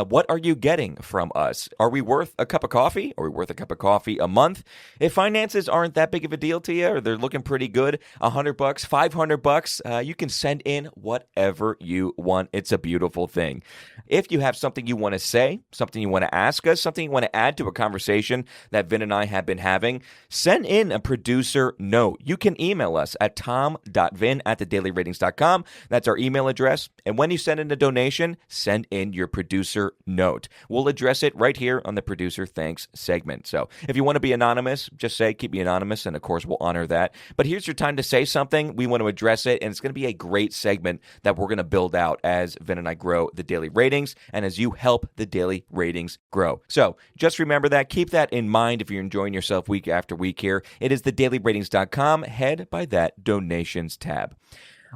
What are you getting from us? Are we worth a cup of coffee? Are we worth a cup of coffee a month? If finances aren't that big of a deal to you, or they're looking pretty good, $100, $500, you can send in whatever you want. It's a beautiful thing. If you have something you want to say, something you want to ask us, something you want to add to a conversation that Vin and I have been having, send in a producer note. You can email us at tom.vin@thedailyratings.com. That's our email address. And when you send in a donation, send in your producer note. We'll address it right here on the Producer Thanks segment. So if you want to be anonymous, just say, keep me anonymous, and of course we'll honor that. But here's your time to say something. We want to address it, and it's going to be a great segment that we're going to build out as Vin and I grow the daily ratings and as you help the daily ratings grow. So just remember that. Keep that in mind if you're enjoying yourself week after week here. It is thedailyratings.com. Head by that donations tab.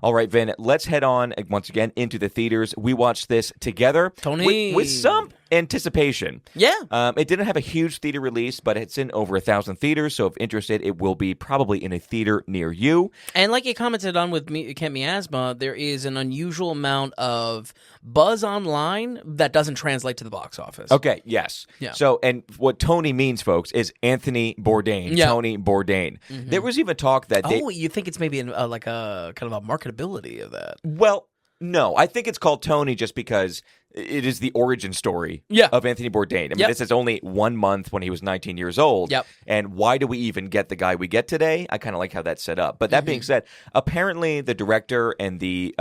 All right, Vin, let's head on once again into the theaters. We watched this together with some anticipation. Yeah. It didn't have a huge theater release, but it's in over 1,000 theaters, so if interested, it will be probably in a theater near you. And like you commented on with Kent Miasma, there is an unusual amount of buzz online that doesn't translate to the box office. Okay, yes. Yeah. So, and what Tony means, folks, is Anthony Bourdain. Yeah. Tony Bourdain. Mm-hmm. There was even talk that you think it's maybe like a kind of a marketability of that? Well, no. I think it's called Tony just because it is the origin story of Anthony Bourdain. I mean, this is only 1 month when he was 19 years old. Yep. And why do we even get the guy we get today? I kind of like how that's set up. But that being said, apparently the director and the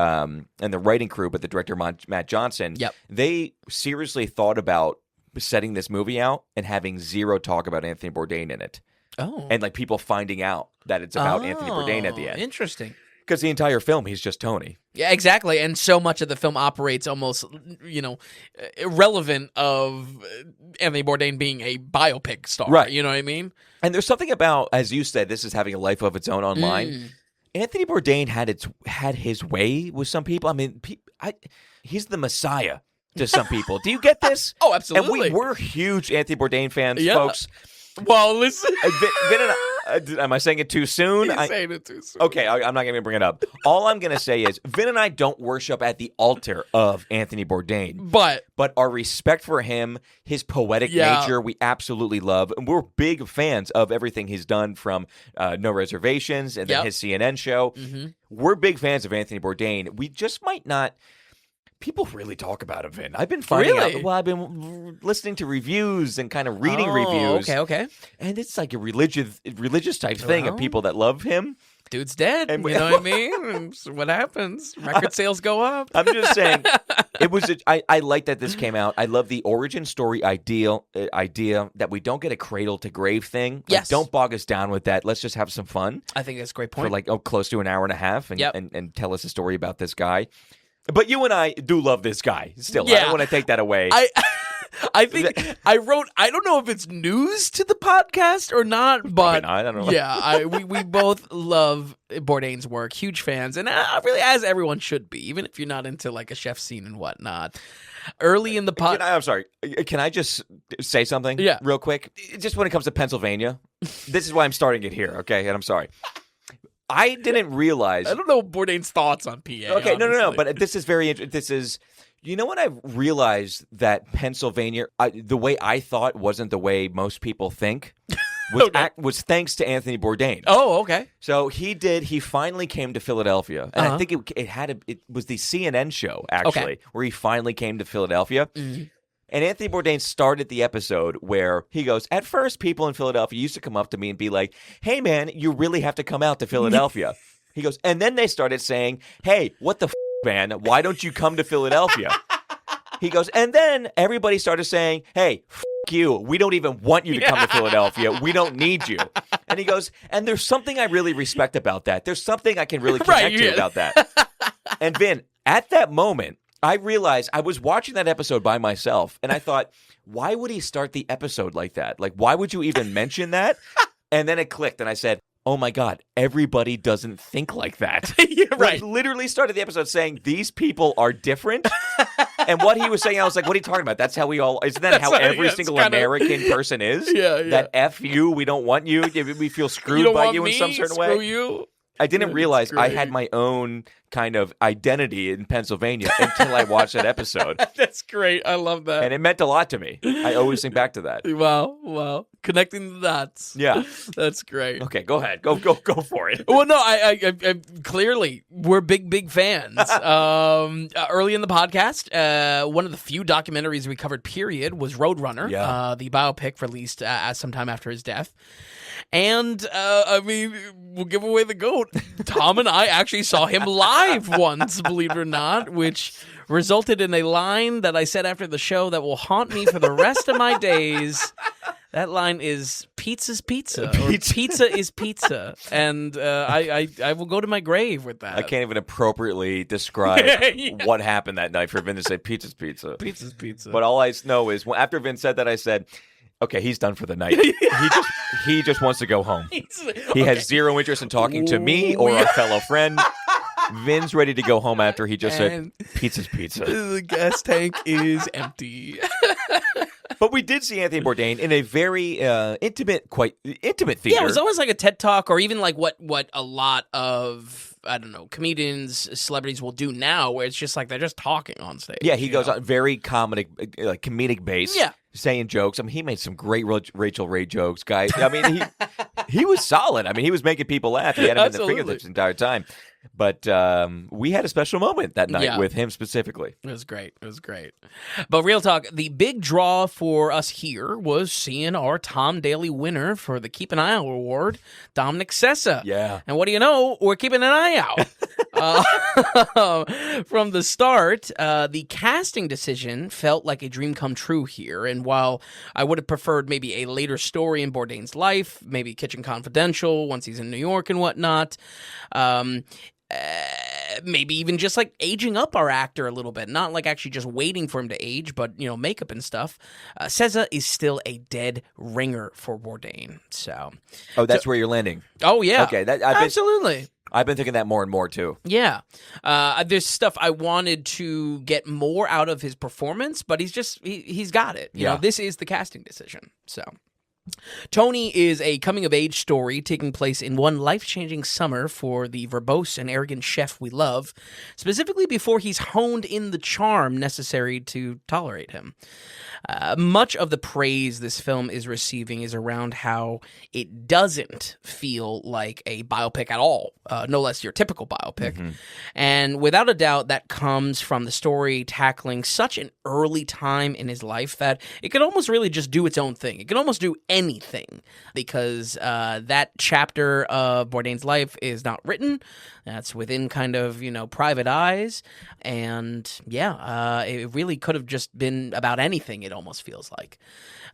writing crew, but the director Matt Johnson, they seriously thought about setting this movie out and having zero talk about Anthony Bourdain in it. Oh. And like people finding out that it's about Anthony Bourdain at the end. Interesting. Because the entire film, he's just Tony. Yeah, exactly. And so much of the film operates almost, irrelevant of Anthony Bourdain being a biopic star. Right. You know what I mean? And there's something about, as you said, this is having a life of its own online. Anthony Bourdain had his way with some people. I mean, he's the Messiah to some people. Do you get this? Oh, absolutely. And we're huge Anthony Bourdain fans, folks. Well, listen. Vin and am I saying it too soon? You're saying it too soon. Okay, I'm not going to bring it up. All I'm going to say is Vin and I don't worship at the altar of Anthony Bourdain. But our respect for him, his poetic nature, we absolutely love. And we're big fans of everything he's done from No Reservations and then his CNN show. Mm-hmm. We're big fans of Anthony Bourdain. We just might not... People really talk about him, Vin. I've been finding out. Well, I've been listening to reviews and kind of reading reviews. Okay. And it's like a religious type thing of people that love him. Dude's dead. And you know what I mean? What happens? Record sales go up. I'm just saying, it was. I like that this came out. I love the origin story idea that we don't get a cradle to grave thing. Like, don't bog us down with that. Let's just have some fun. I think that's a great point. For like close to an hour and a half, and tell us a story about this guy. But you and I do love this guy still. I don't want to take that away. I think I wrote, I don't know if it's news to the podcast or not, but I don't know. Yeah, we both love Bourdain's work, huge fans, and really as everyone should be, even if you're not into like a chef scene and whatnot. Early in the podcast. I'm sorry. Can I just say something real quick? Just when it comes to Pennsylvania, this is why I'm starting it here, okay? And I'm sorry. I didn't realize. I don't know Bourdain's thoughts on PA. Okay, no. honestly. But this is very interesting. This is, you know what I realized that Pennsylvania, the way I thought wasn't the way most people think, was thanks to Anthony Bourdain. Oh, okay. So he finally came to Philadelphia. And I think it was the CNN show, actually, where he finally came to Philadelphia. Mm-hmm. And Anthony Bourdain started the episode where he goes, at first, people in Philadelphia used to come up to me and be like, hey, man, you really have to come out to Philadelphia. He goes, and then they started saying, hey, what the man? Why don't you come to Philadelphia? He goes, and then everybody started saying, hey, you. We don't even want you to come to Philadelphia. We don't need you. And he goes, and there's something I really respect about that. There's something I can really connect to about that. And Vin, at that moment, I realized I was watching that episode by myself, and I thought, why would he start the episode like that? Like, why would you even mention that? And then it clicked, and I said, oh my God, everybody doesn't think like that. Yeah, right. Like, literally started the episode saying, these people are different. And what he was saying, I was like, what are you talking about? That's how we all, isn't that how every single American person is? Yeah. That F you, we don't want you, we feel screwed by you in some certain way. Screw you. I didn't realize I had my own kind of identity in Pennsylvania until I watched that episode. That's great. I love that. And it meant a lot to me. I always think back to that. Wow. Connecting the dots. Yeah. That's great. Okay, go ahead. Go for it. Well, no, I clearly, we're big fans. Early in the podcast, one of the few documentaries we covered, period, was Roadrunner, the biopic released sometime after his death. And, we'll give away the goat. Tom and I actually saw him live once, believe it or not, which resulted in a line that I said after the show that will haunt me for the rest of my days. That line is pizza's pizza, or pizza is pizza. And I will go to my grave with that. I can't even appropriately describe what happened that night for Vin to say pizza's pizza. Pizza's pizza. But all I know is after Vin said that, I said, okay, he's done for the night. He just wants to go home. He has zero interest in talking to me or our fellow friend. Vin's ready to go home after he just said, pizza's pizza. The gas tank is empty. But we did see Anthony Bourdain in a very intimate theater. Yeah, it was almost like a TED Talk, or even like what a lot of, I don't know, comedians, celebrities will do now, where it's just like they're just talking on stage. Yeah, he goes on very comedic base. Yeah. Saying jokes. I mean, he made some great Rachel Ray jokes, guys. I mean, he was solid. I mean, he was making people laugh. He had him in the fingertips the entire time. But we had a special moment that night with him specifically. It was great. But real talk, the big draw for us here was seeing our Tom Daly winner for the Keep an Eye Out Award, Dominic Sessa. Yeah. And what do you know? We're keeping an eye out. From the start, the casting decision felt like a dream come true here. And while I would have preferred maybe a later story in Bourdain's life, maybe Kitchen Confidential once he's in New York and whatnot, maybe even just like aging up our actor a little bit, not like actually just waiting for him to age, but makeup and stuff. Sessa is still a dead ringer for Bourdain. So, that's where you're landing. Oh yeah, okay, absolutely. I've been thinking that more and more too. Yeah, there's stuff I wanted to get more out of his performance, but he's got it. You know, this is the casting decision. So. Tony is a coming-of-age story taking place in one life-changing summer for the verbose and arrogant chef we love, specifically before he's honed in the charm necessary to tolerate him. Much of the praise this film is receiving is around how it doesn't feel like a biopic at all, no less your typical biopic. Mm-hmm. And without a doubt, that comes from the story tackling such an early time in his life that it could almost really just do its own thing. It could almost do anything because that chapter of Bourdain's life is not written. That's within kind of, private eyes. And it really could have just been about anything, it almost feels like.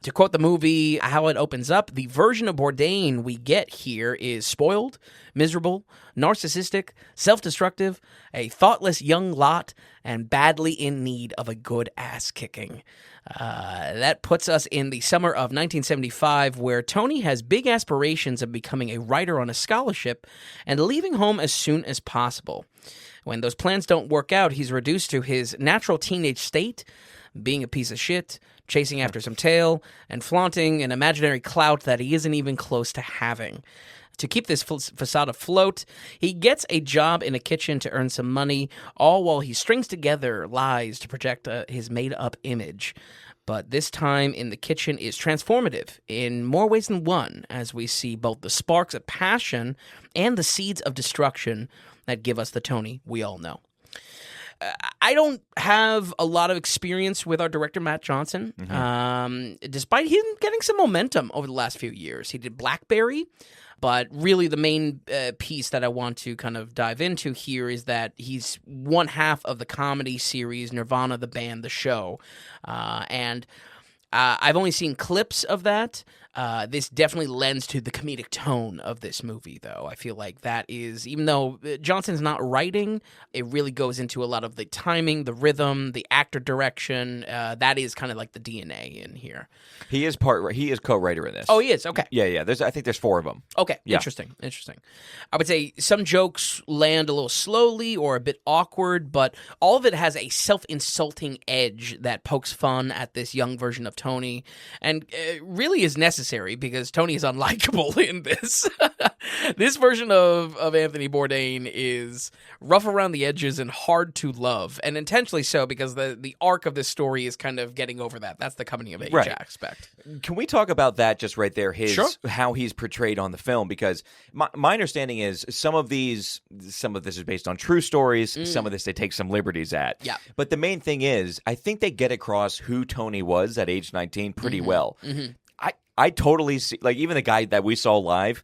To quote the movie, how it opens up, the version of Bourdain we get here is spoiled, miserable, narcissistic, self-destructive, a thoughtless young lot, and badly in need of a good ass-kicking. That puts us in the summer of 1975, where Tony has big aspirations of becoming a writer on a scholarship and leaving home as soon as possible. When those plans don't work out, he's reduced to his natural teenage state, being a piece of shit, chasing after some tail and flaunting an imaginary clout that he isn't even close to having. To keep this facade afloat, he gets a job in a kitchen to earn some money, all while he strings together lies to project his made-up image. But this time in the kitchen is transformative in more ways than one, as we see both the sparks of passion and the seeds of destruction that give us the Tony we all know. I don't have a lot of experience with our director, Matt Johnson, despite him getting some momentum over the last few years. He did Blackberry, but really the main piece that I want to kind of dive into here is that he's one half of the comedy series Nirvana, the band, the show. And I've only seen clips of that. This definitely lends to the comedic tone of this movie, though. I feel like that is, even though Johnson's not writing, it really goes into a lot of the timing, the rhythm, the actor direction. That is kind of like the DNA in here. He is co-writer in this. Oh, he is? Okay. Yeah. I think there's 4 of them. Okay, yeah. Interesting. I would say some jokes land a little slowly or a bit awkward, but all of it has a self-insulting edge that pokes fun at this young version of Tony, and really is necessary because Tony is unlikable in this. This version of Anthony Bourdain is rough around the edges and hard to love, and intentionally so because the arc of this story is kind of getting over that. That's the coming of age aspect. Can we talk about that just right there? Sure. How he's portrayed on the film, because my understanding is some of this is based on true stories. Some of this they take some liberties at. Yeah. But the main thing is, I think they get across who Tony was at age 19 pretty well. I totally see, like, even the guy that we saw live,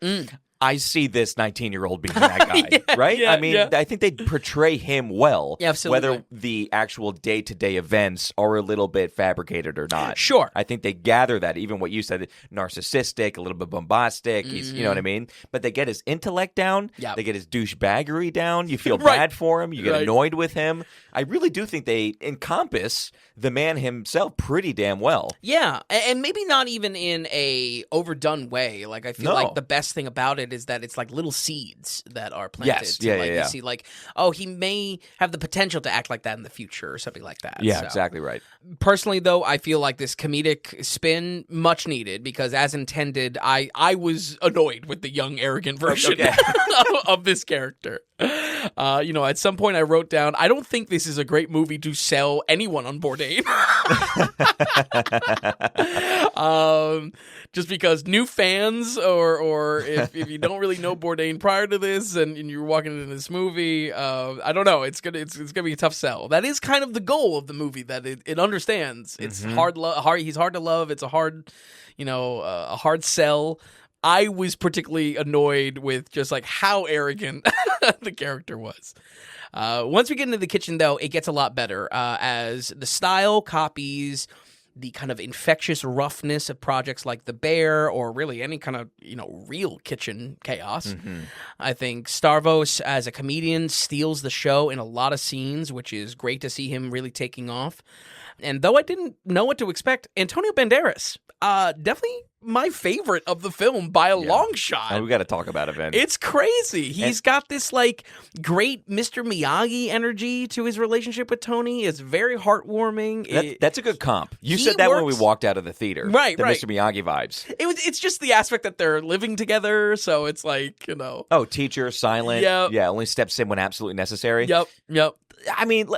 I see this 19-year-old being that guy, right? Yeah, I mean, I think they portray him well, absolutely. Whether the actual day-to-day events are a little bit fabricated or not. Sure. I think they gather that, even what you said, narcissistic, a little bit bombastic, he's, you know what I mean? But they get his intellect down, they get his douchebaggery down, you feel bad for him, you get annoyed with him. I really do think they encompass the man himself pretty damn well. Yeah, and maybe not even in a overdone way. Like, I feel like the best thing about it is that it's like little seeds that are planted. Yes, You see, like, oh, he may have the potential to act like that in the future or something like that. Yeah, so. exactly right. Personally, though, I feel like this comedic spin, much needed, because as intended, I was annoyed with the young, arrogant version of this character. At some point I wrote down, I don't think this is a great movie to sell anyone on Bourdain. Just because new fans or if you don't really know Bourdain prior to this and you're walking into this movie, I don't know, it's gonna be a tough sell. That is kind of the goal of the movie, that it understands. It's he's hard to love. It's a hard sell. I was particularly annoyed with just like how arrogant the character was. Once we get into the kitchen, though, it gets a lot better as the style copies the kind of infectious roughness of projects like The Bear or really any kind of, real kitchen chaos. I think Starvos as a comedian steals the show in a lot of scenes, which is great to see him really taking off. And though I didn't know what to expect, Antonio Banderas, definitely my favorite of the film by a long shot. Oh, we got to talk about it, man. It's crazy. He's got this great Mr. Miyagi energy to his relationship with Tony. It's very heartwarming. That's a good comp. You said that when we walked out of the theater. Right, right. Mr. Miyagi vibes. It's just the aspect that they're living together, so it's like, Oh, teacher, silent. Yep. Yeah, only steps in when absolutely necessary. Yep. I mean,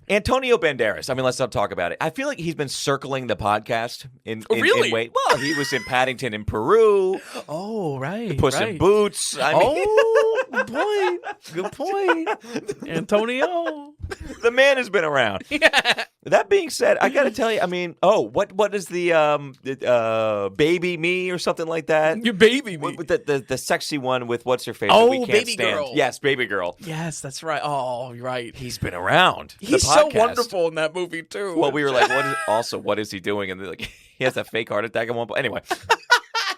Antonio Banderas. I mean, let's not talk about it. I feel like he's been circling the podcast in really? weight. Well, he was in Paddington in Peru. Oh, right. Puss in Boots. Good point. Antonio. The man has been around. Yeah. That being said, I got to tell you, I mean, what is the Baby Me or something like that? Your Baby Me. The sexy one with what's her face? Oh, we can't Baby stand. Girl. Yes, Baby Girl. Yes, that's right. Oh, you're right. He's been around. He's so wonderful in that movie, too. Well, we were like, what is he doing? And they're like, he has a fake heart attack at one point. Anyway.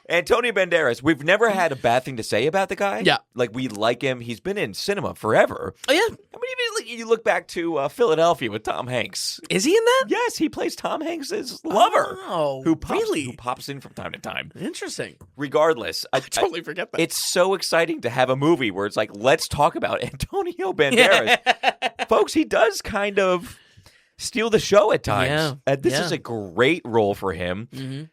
Antonio Banderas, we've never had a bad thing to say about the guy. Yeah. Like, we like him. He's been in cinema forever. Oh, yeah. I mean, even you look back to Philadelphia with Tom Hanks. Is he in that? Yes, he plays Tom Hanks' lover. Oh, who really? pops in from time to time. Interesting. Regardless. I totally forget that. It's so exciting to have a movie where it's like, let's talk about Antonio Banderas. Folks, he does kind of steal the show at times. Yeah. This is a great role for him. Mm-hmm.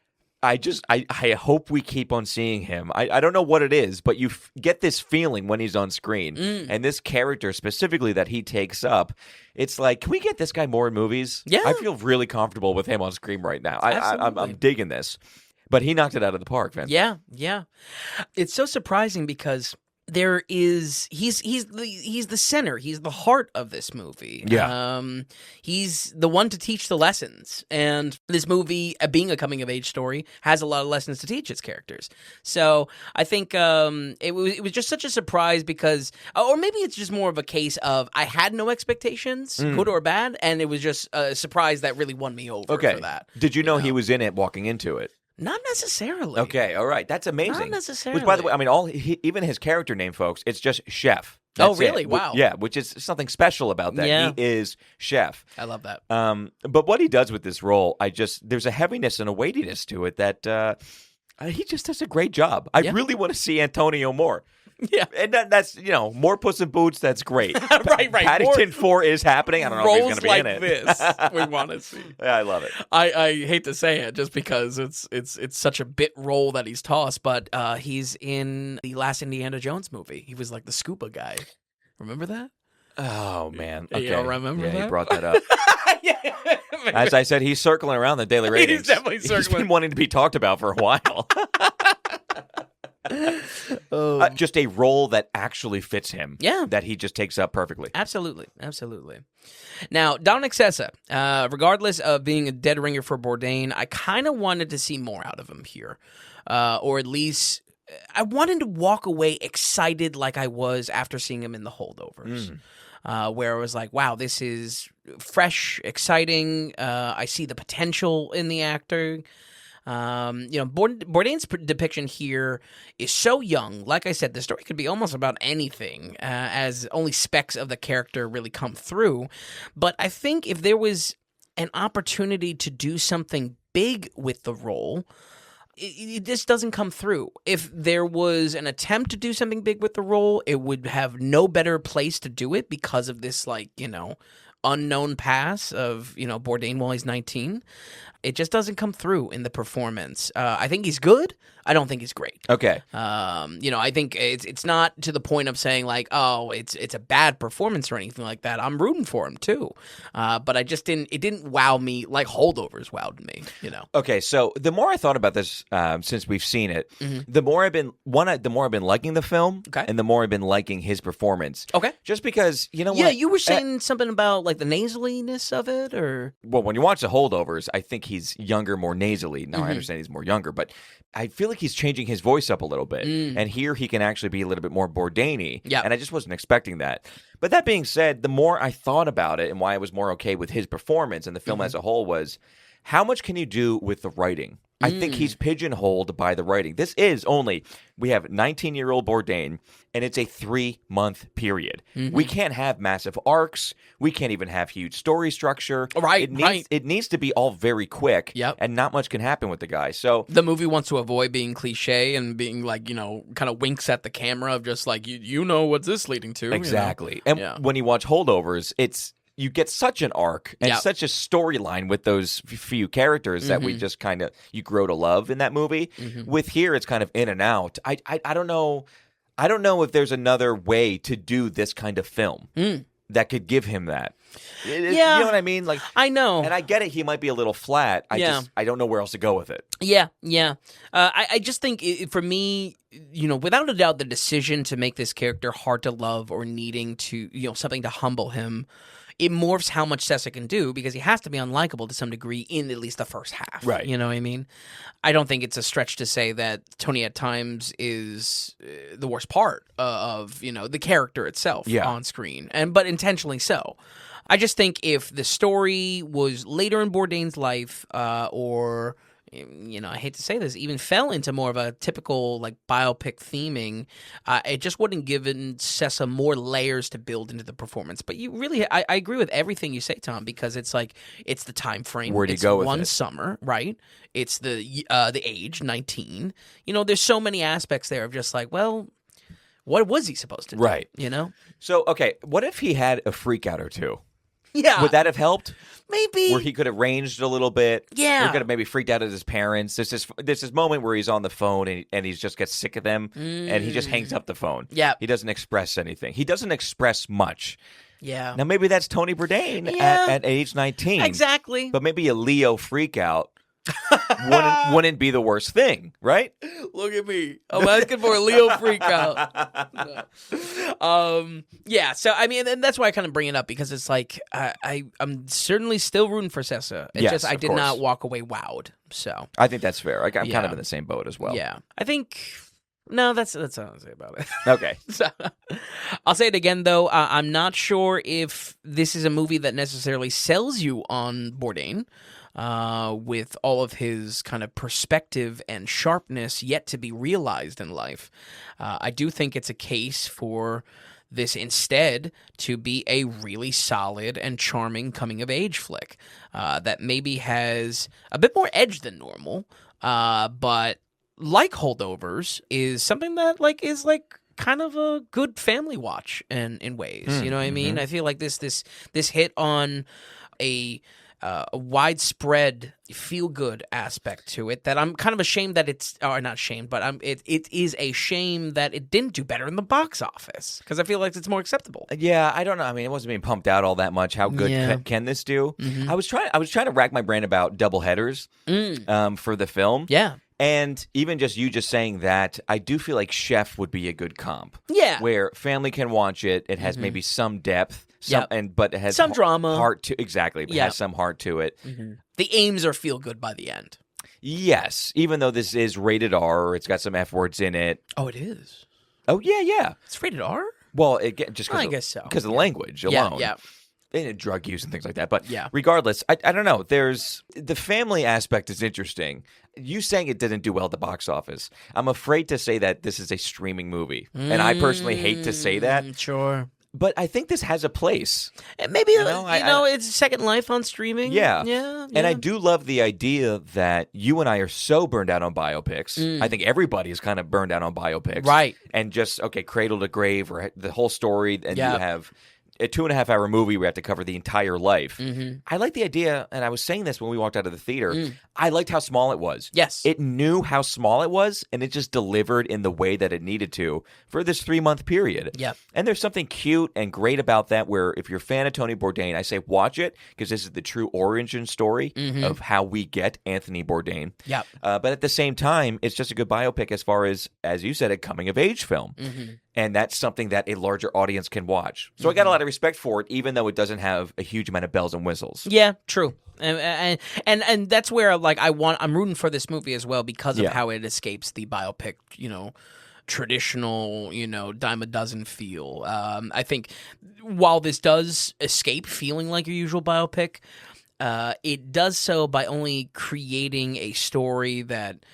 I hope we keep on seeing him. I don't know what it is, but you get this feeling when he's on screen. And this character specifically that he takes up, it's like, can we get this guy more in movies? Yeah. I feel really comfortable with him on screen right now. I'm digging this. But he knocked it out of the park, Vince. Yeah. It's so surprising because he's the center. He's the heart of this movie. Yeah. He's the one to teach the lessons. And this movie, being a coming-of-age story, has a lot of lessons to teach its characters. So I think it was just such a surprise because, or maybe it's just more of a case of I had no expectations, good or bad, and it was just a surprise that really won me over for that. Did you know he was in it walking into it? Not necessarily. Okay, all right. That's amazing. Not necessarily. Which, by the way, I mean, even his character name, folks, it's just Chef. That's really? It. Wow. Yeah, which is something special about that. Yeah. He is Chef. I love that. But what he does with this role, there's a heaviness and a weightiness to it that he just does a great job. I really want to see Antonio more. Yeah. And that's, more Puss in Boots, that's great. right. Paddington 4 is happening. I don't know if he's going to be like in it. This we want to see. Yeah, I love it. I hate to say it just because it's such a bit role that he's tossed, but he's in the last Indiana Jones movie. He was like the scuba guy. Remember that? Oh, man. Okay. You don't remember that? You brought that up. As I said, he's circling around the daily ratings. He's definitely circling. He's been wanting to be talked about for a while. Just a role that actually fits him. Yeah. That he just takes up perfectly. Absolutely. Now, Dominic Sessa, regardless of being a dead ringer for Bourdain, I kind of wanted to see more out of him here. Or at least, I wanted to walk away excited like I was after seeing him in The Holdovers. Where I was like, wow, this is fresh, exciting. I see the potential in the actor. Bourdain's depiction here is so young. Like I said, the story could be almost about anything, as only specks of the character really come through. But I think if there was an opportunity to do something big with the role, it just doesn't come through. If there was an attempt to do something big with the role, it would have no better place to do it because of this, unknown pass of, Bourdain while he's 19. It just doesn't come through in the performance. I think he's good. I don't think he's great. Okay. I think it's not to the point of saying like, oh, it's a bad performance or anything like that. I'm rooting for him too. But it didn't wow me like Holdovers wowed me, Okay, so the more I thought about this since we've seen it, the more I've been liking the film, and the more I've been liking his performance. Okay. Just because, what? Yeah, you were saying something about like the nasaliness of it, or? Well, when you watch the Holdovers, I think he's younger, more nasally. Now I understand he's more younger, but I feel like he's changing his voice up a little bit. And here he can actually be a little bit more Bourdain-y. Yeah. And I just wasn't expecting that. But that being said, the more I thought about it and why I was more okay with his performance and the film as a whole was, how much can you do with the writing? I think he's pigeonholed by the writing. We have 19-year-old Bourdain, and it's a 3-month period. We can't have massive arcs. We can't even have huge story structure. Right, It needs to be all very quick, and not much can happen with the guy. So the movie wants to avoid being cliche and being like, kind of winks at the camera of just like, you know what's this leading to. Exactly. And when you watch Holdovers, you get such an arc and such a storyline with those few characters that we just kind of you grow to love in that movie. With here, it's kind of in and out. I don't know. I don't know if there's another way to do this kind of film that could give him that. You know what I mean? Like I know, and I get it. He might be a little flat. I don't know where else to go with it. Yeah. I just think for me, without a doubt, the decision to make this character hard to love or needing to, something to humble him, it morphs how much Sessa can do because he has to be unlikable to some degree in at least the first half. Right. You know what I mean? I don't think it's a stretch to say that Tony at times is the worst part of, the character itself on screen, but intentionally so. I just think if the story was later in Bourdain's life or... I hate to say this, even fell into more of a typical like biopic theming, it just wouldn't given Sessa more layers to build into the performance. But I agree with everything you say, Tom, because it's like it's the time frame. Where'd you go with one it? Summer, right? It's the age, 19. There's so many aspects there of just like, well, what was he supposed to do? Right. You know? So, okay, what if he had a freak out or two? Yeah. Would that have helped? Maybe. Where he could have ranged a little bit. Yeah. Or could have maybe freaked out at his parents. There's this moment where he's on the phone and he just gets sick of them and he just hangs up the phone. Yeah. He doesn't express anything. He doesn't express much. Yeah. Now, maybe that's Tony Bourdain at age 19. Exactly. But maybe a Leo freak out wouldn't be the worst thing, right? Look at me. I'm asking for a Leo freak out. Yeah, so I mean, and that's why I kind of bring it up, because it's like I'm certainly still rooting for Sessa. It's Yes, just I of did course. not walk away wowed. So I think that's fair. I'm kind Yeah. of in the same boat as well. yeah, I think no, that's all I'll say about it. Okay. So, I'll say it again though. I'm not sure if this is a movie that necessarily sells you on Bourdain. With all of his kind of perspective and sharpness yet to be realized in life. I do think it's a case for this instead to be a really solid and charming coming-of-age flick that maybe has a bit more edge than normal, but like Holdovers is something that is kind of a good family watch in ways. You know what I mean? I feel like this hit on a widespread feel-good aspect to it that I'm kind of ashamed that it's, or not ashamed, but it is a shame that it didn't do better in the box office, because I feel like it's more acceptable. Yeah, I don't know. I mean, it wasn't being pumped out all that much. How good Yeah. can this do? I was trying to rack my brain about double headers for the film. Yeah. And even just saying that, I do feel like Chef would be a good comp. Yeah. Where family can watch it. It has maybe some depth. Yep. But it has Some drama. Heart to exactly. It Yep. has some heart to it. The aims are feel good by the end. Yes, even though this is rated R, it's got some F words in it. Oh, it is. Oh yeah. It's rated R? Well, just I guess so. because of the language alone. Yeah. And drug use and things like that. But Yeah. regardless, I don't know. There's the family aspect is interesting. You saying it didn't do well at the box office. I'm afraid to say that this is a streaming movie, and I personally hate to say that. Sure. But I think this has a place. And maybe I- it's Second Life on streaming. Yeah. Yeah. And I do love the idea that you and I are so burned out on biopics. I think everybody is kind of burned out on biopics. Right. And just, cradle to grave or the whole story, and Yeah. you have a 2.5-hour movie where we have to cover the entire life. I like the idea, and I was saying this when we walked out of the theater, I liked how small it was. Yes. It knew how small it was, and it just delivered in the way that it needed to for this 3-month period. Yep. And there's something cute and great about that, where if you're a fan of Tony Bourdain, I say watch it, because this is the true origin story of how we get Anthony Bourdain. Yep. But at the same time, it's just a good biopic as far as you said, a coming-of-age film. And that's something that a larger audience can watch. So I got a lot of respect for it, even though it doesn't have a huge amount of bells and whistles. Yeah, true. And that's where I'm rooting for this movie as well, because of how it escapes the biopic, traditional, dime a dozen feel. I think while this does escape feeling like your usual biopic, it does so by only creating a story that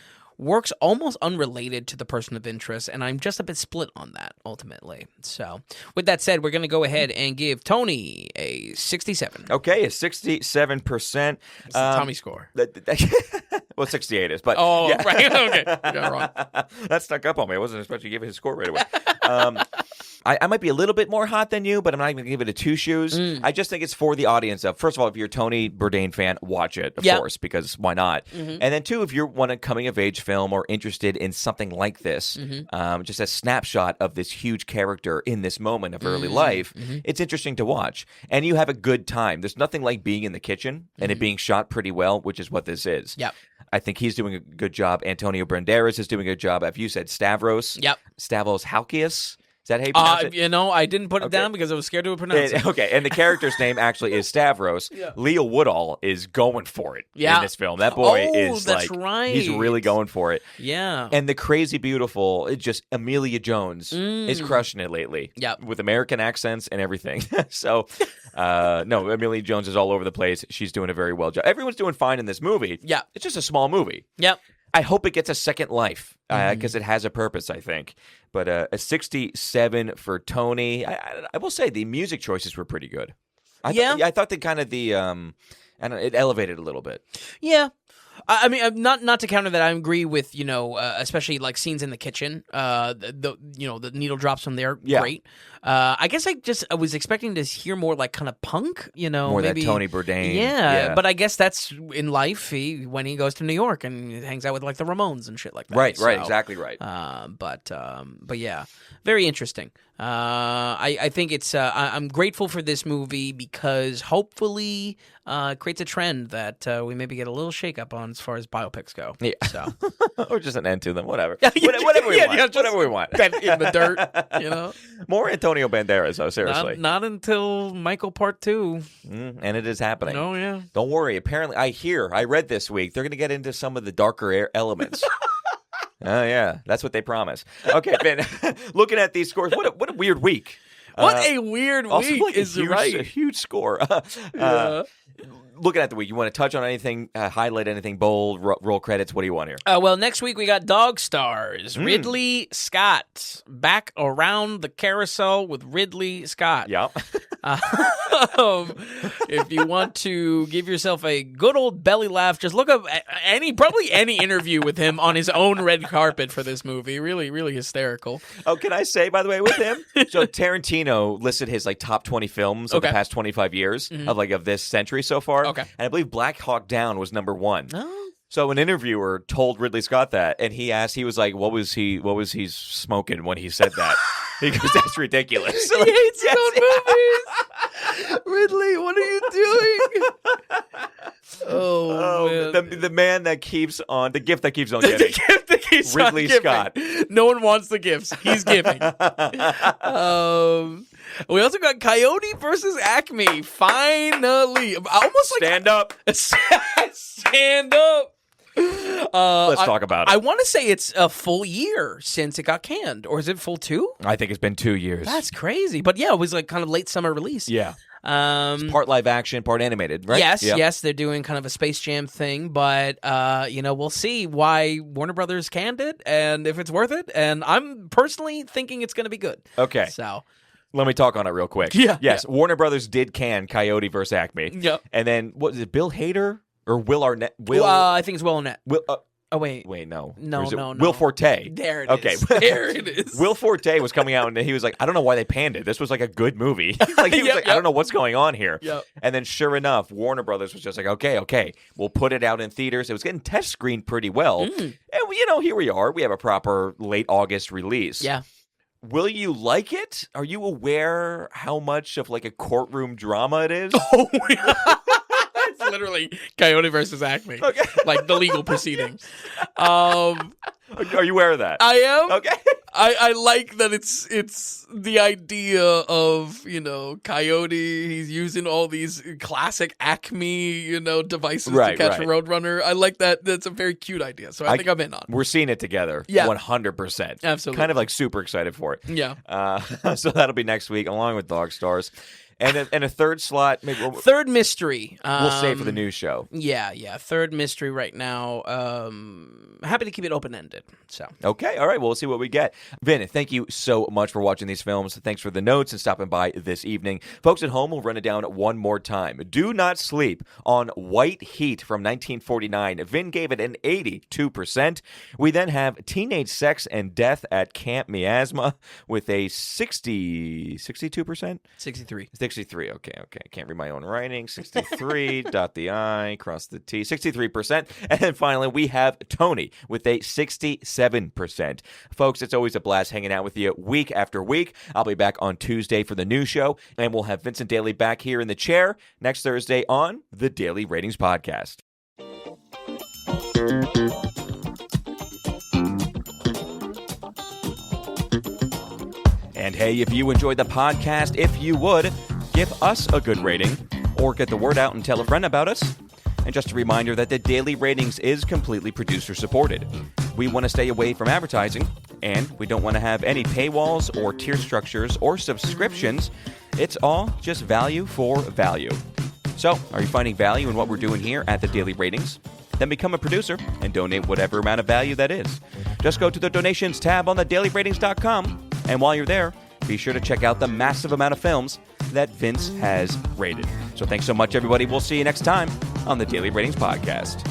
works almost unrelated to the person of interest, and I'm just a bit split on that, ultimately. So, with that said, we're going to go ahead and give Tony a 67. Okay, a 67%. It's the Tommy score. Well, 68 is, but... Oh, yeah. right. Okay. Got it wrong. That stuck up on me. I wasn't expecting to give it his score right away. I might be a little bit more hot than you, but I'm not going to give it a 2 shoes. I just think it's for the audience. First of all, if you're a Tony Bourdain fan, watch it, of course, because why not? And then 2, if you want a coming-of-age film or interested in something like this, just a snapshot of this huge character in this moment of early life, it's interesting to watch. And you have a good time. There's nothing like being in the kitchen and it being shot pretty well, which is what this is. Yep. I think he's doing a good job. Antonio Banderas is doing a good job. If you said Stavros, Stavros Halkias. Is that how you pronounce it? I didn't put it down because I was scared to pronounce it. Okay, and the character's name actually is Stavros. Leo Woodall is going for it in this film. That boy is that's right. He's really going for it. Yeah. And the crazy beautiful, it's just Amelia Jones is crushing it lately. Yep. With American accents and everything. So, no, Amelia Jones is all over the place. She's doing a very well job. Everyone's doing fine in this movie. Yeah. It's just a small movie. Yep. I hope it gets a second life because it has a purpose, I think. But a 67 for Tony. I will say the music choices were pretty good. I thought that kind of it elevated a little bit. Yeah. I mean, not to counter that. I agree with especially like scenes in the kitchen. The needle drops from there. Yeah. Great. I guess I was expecting to hear more like kind of punk. More maybe that Tony Bourdain. Yeah, but I guess that's in life. When he goes to New York and hangs out with like the Ramones and shit like that. Right, exactly right. But yeah, very interesting. I think it's. I'm grateful for this movie because hopefully creates a trend that we maybe get a little shakeup on as far as biopics go. Yeah. So. Or just an end to them, whatever. Whatever we want. Whatever we want. In the dirt, More Antonio Banderas, though, seriously. Not until Michael Part 2. And it is happening. Oh, yeah. Don't worry. Apparently, I read this week, they're going to get into some of the darker elements. Oh, yeah. That's what they promise. Okay, Ben, looking at these scores, what a weird week. What a weird week like is a huge score. Yeah. Looking at the week, you want to touch on anything, highlight anything bold, roll credits? What do you want here? Well, next week we got Dog Stars. Ridley Scott back around the carousel with Ridley Scott. Yep. If you want to give yourself a good old belly laugh, just look up probably any interview with him on his own red carpet for this movie. Really, really hysterical. Oh, can I say, by the way, with him? So Tarantino listed his like top 20 films of the past 25 years of this century so far. Okay. And I believe Black Hawk Down was number 1. Oh. So an interviewer told Ridley Scott that, and he was like, what was he smoking when he said that? He goes, that's ridiculous. He hates his own movies. Ridley, what are you doing? Oh man. The man that keeps on, the gift that keeps on giving. The gift that keeps Ridley on giving. Scott. No one wants the gifts. He's giving. We also got Coyote versus Acme. Finally. Almost like Stand up. Stand up. Let's talk about it. I want to say it's a full year since it got canned. Or is it full 2? I think it's been 2 years. That's crazy. But yeah, it was like kind of late summer release. Yeah. It's part live action, part animated, right? Yes, they're doing kind of a Space Jam thing, but we'll see why Warner Brothers canned it and if it's worth it. And I'm personally thinking it's going to be good. Okay. So let me talk on it real quick. Yeah. Yes, Warner Brothers did can Coyote versus Acme. Yep. And then, what is it, Bill Hader or Will Arnett? I think it's Will Arnett. Wait, no. No. Will Forte. There it is. Okay. There it is. Will Forte was coming out and he was like, I don't know why they panned it. This was like a good movie. I don't know what's going on here. Yep. And then sure enough, Warner Brothers was just like, okay, we'll put it out in theaters. It was getting test screened pretty well. And, here we are. We have a proper late August release. Yeah. Will you like it? Are you aware how much of like a courtroom drama it is? Oh, it's literally Coyote versus Acme. Okay. Like the legal proceedings. Are you aware of that? I am. Okay. I like that it's the idea of, Coyote, he's using all these classic Acme, devices to catch a roadrunner. I like that. That's a very cute idea. So I think I'm in on it. We're seeing it together. Yeah. 100%. Absolutely. Kind of like super excited for it. Yeah. So that'll be next week along with Dog Stars. And a third slot. Maybe third mystery. We'll save for the news show. Yeah. Third mystery right now. Happy to keep it open-ended. So okay. All right. Well, we'll see what we get. Vin, thank you so much for watching these films. Thanks for the notes and stopping by this evening. Folks at home, we'll run it down one more time. Do Not Sleep on White Heat from 1949. Vin gave it an 82%. We then have Teenage Sex and Death at Camp Miasma with a 62%? 63. 63. Okay. I can't read my own writing. 63. Dot the I, cross the T. 63%. And then finally, we have Tony with a 67%. Folks, it's always a blast hanging out with you week after week. I'll be back on Tuesday for the news show, and we'll have Vincent Daly back here in the chair next Thursday on the Daily Ratings Podcast. And hey, if you enjoyed the podcast, if you would, give us a good rating or get the word out and tell a friend about us. And just a reminder that the Daily Ratings is completely producer supported. We want to stay away from advertising, and we don't want to have any paywalls or tier structures or subscriptions. It's all just value for value. So, are you finding value in what we're doing here at the Daily Ratings? Then become a producer and donate whatever amount of value that is. Just go to the donations tab on thedailyratings.com, and while you're there, be sure to check out the massive amount of films that Vince has rated. So thanks so much, everybody. We'll see you next time on the Daily Ratings Podcast.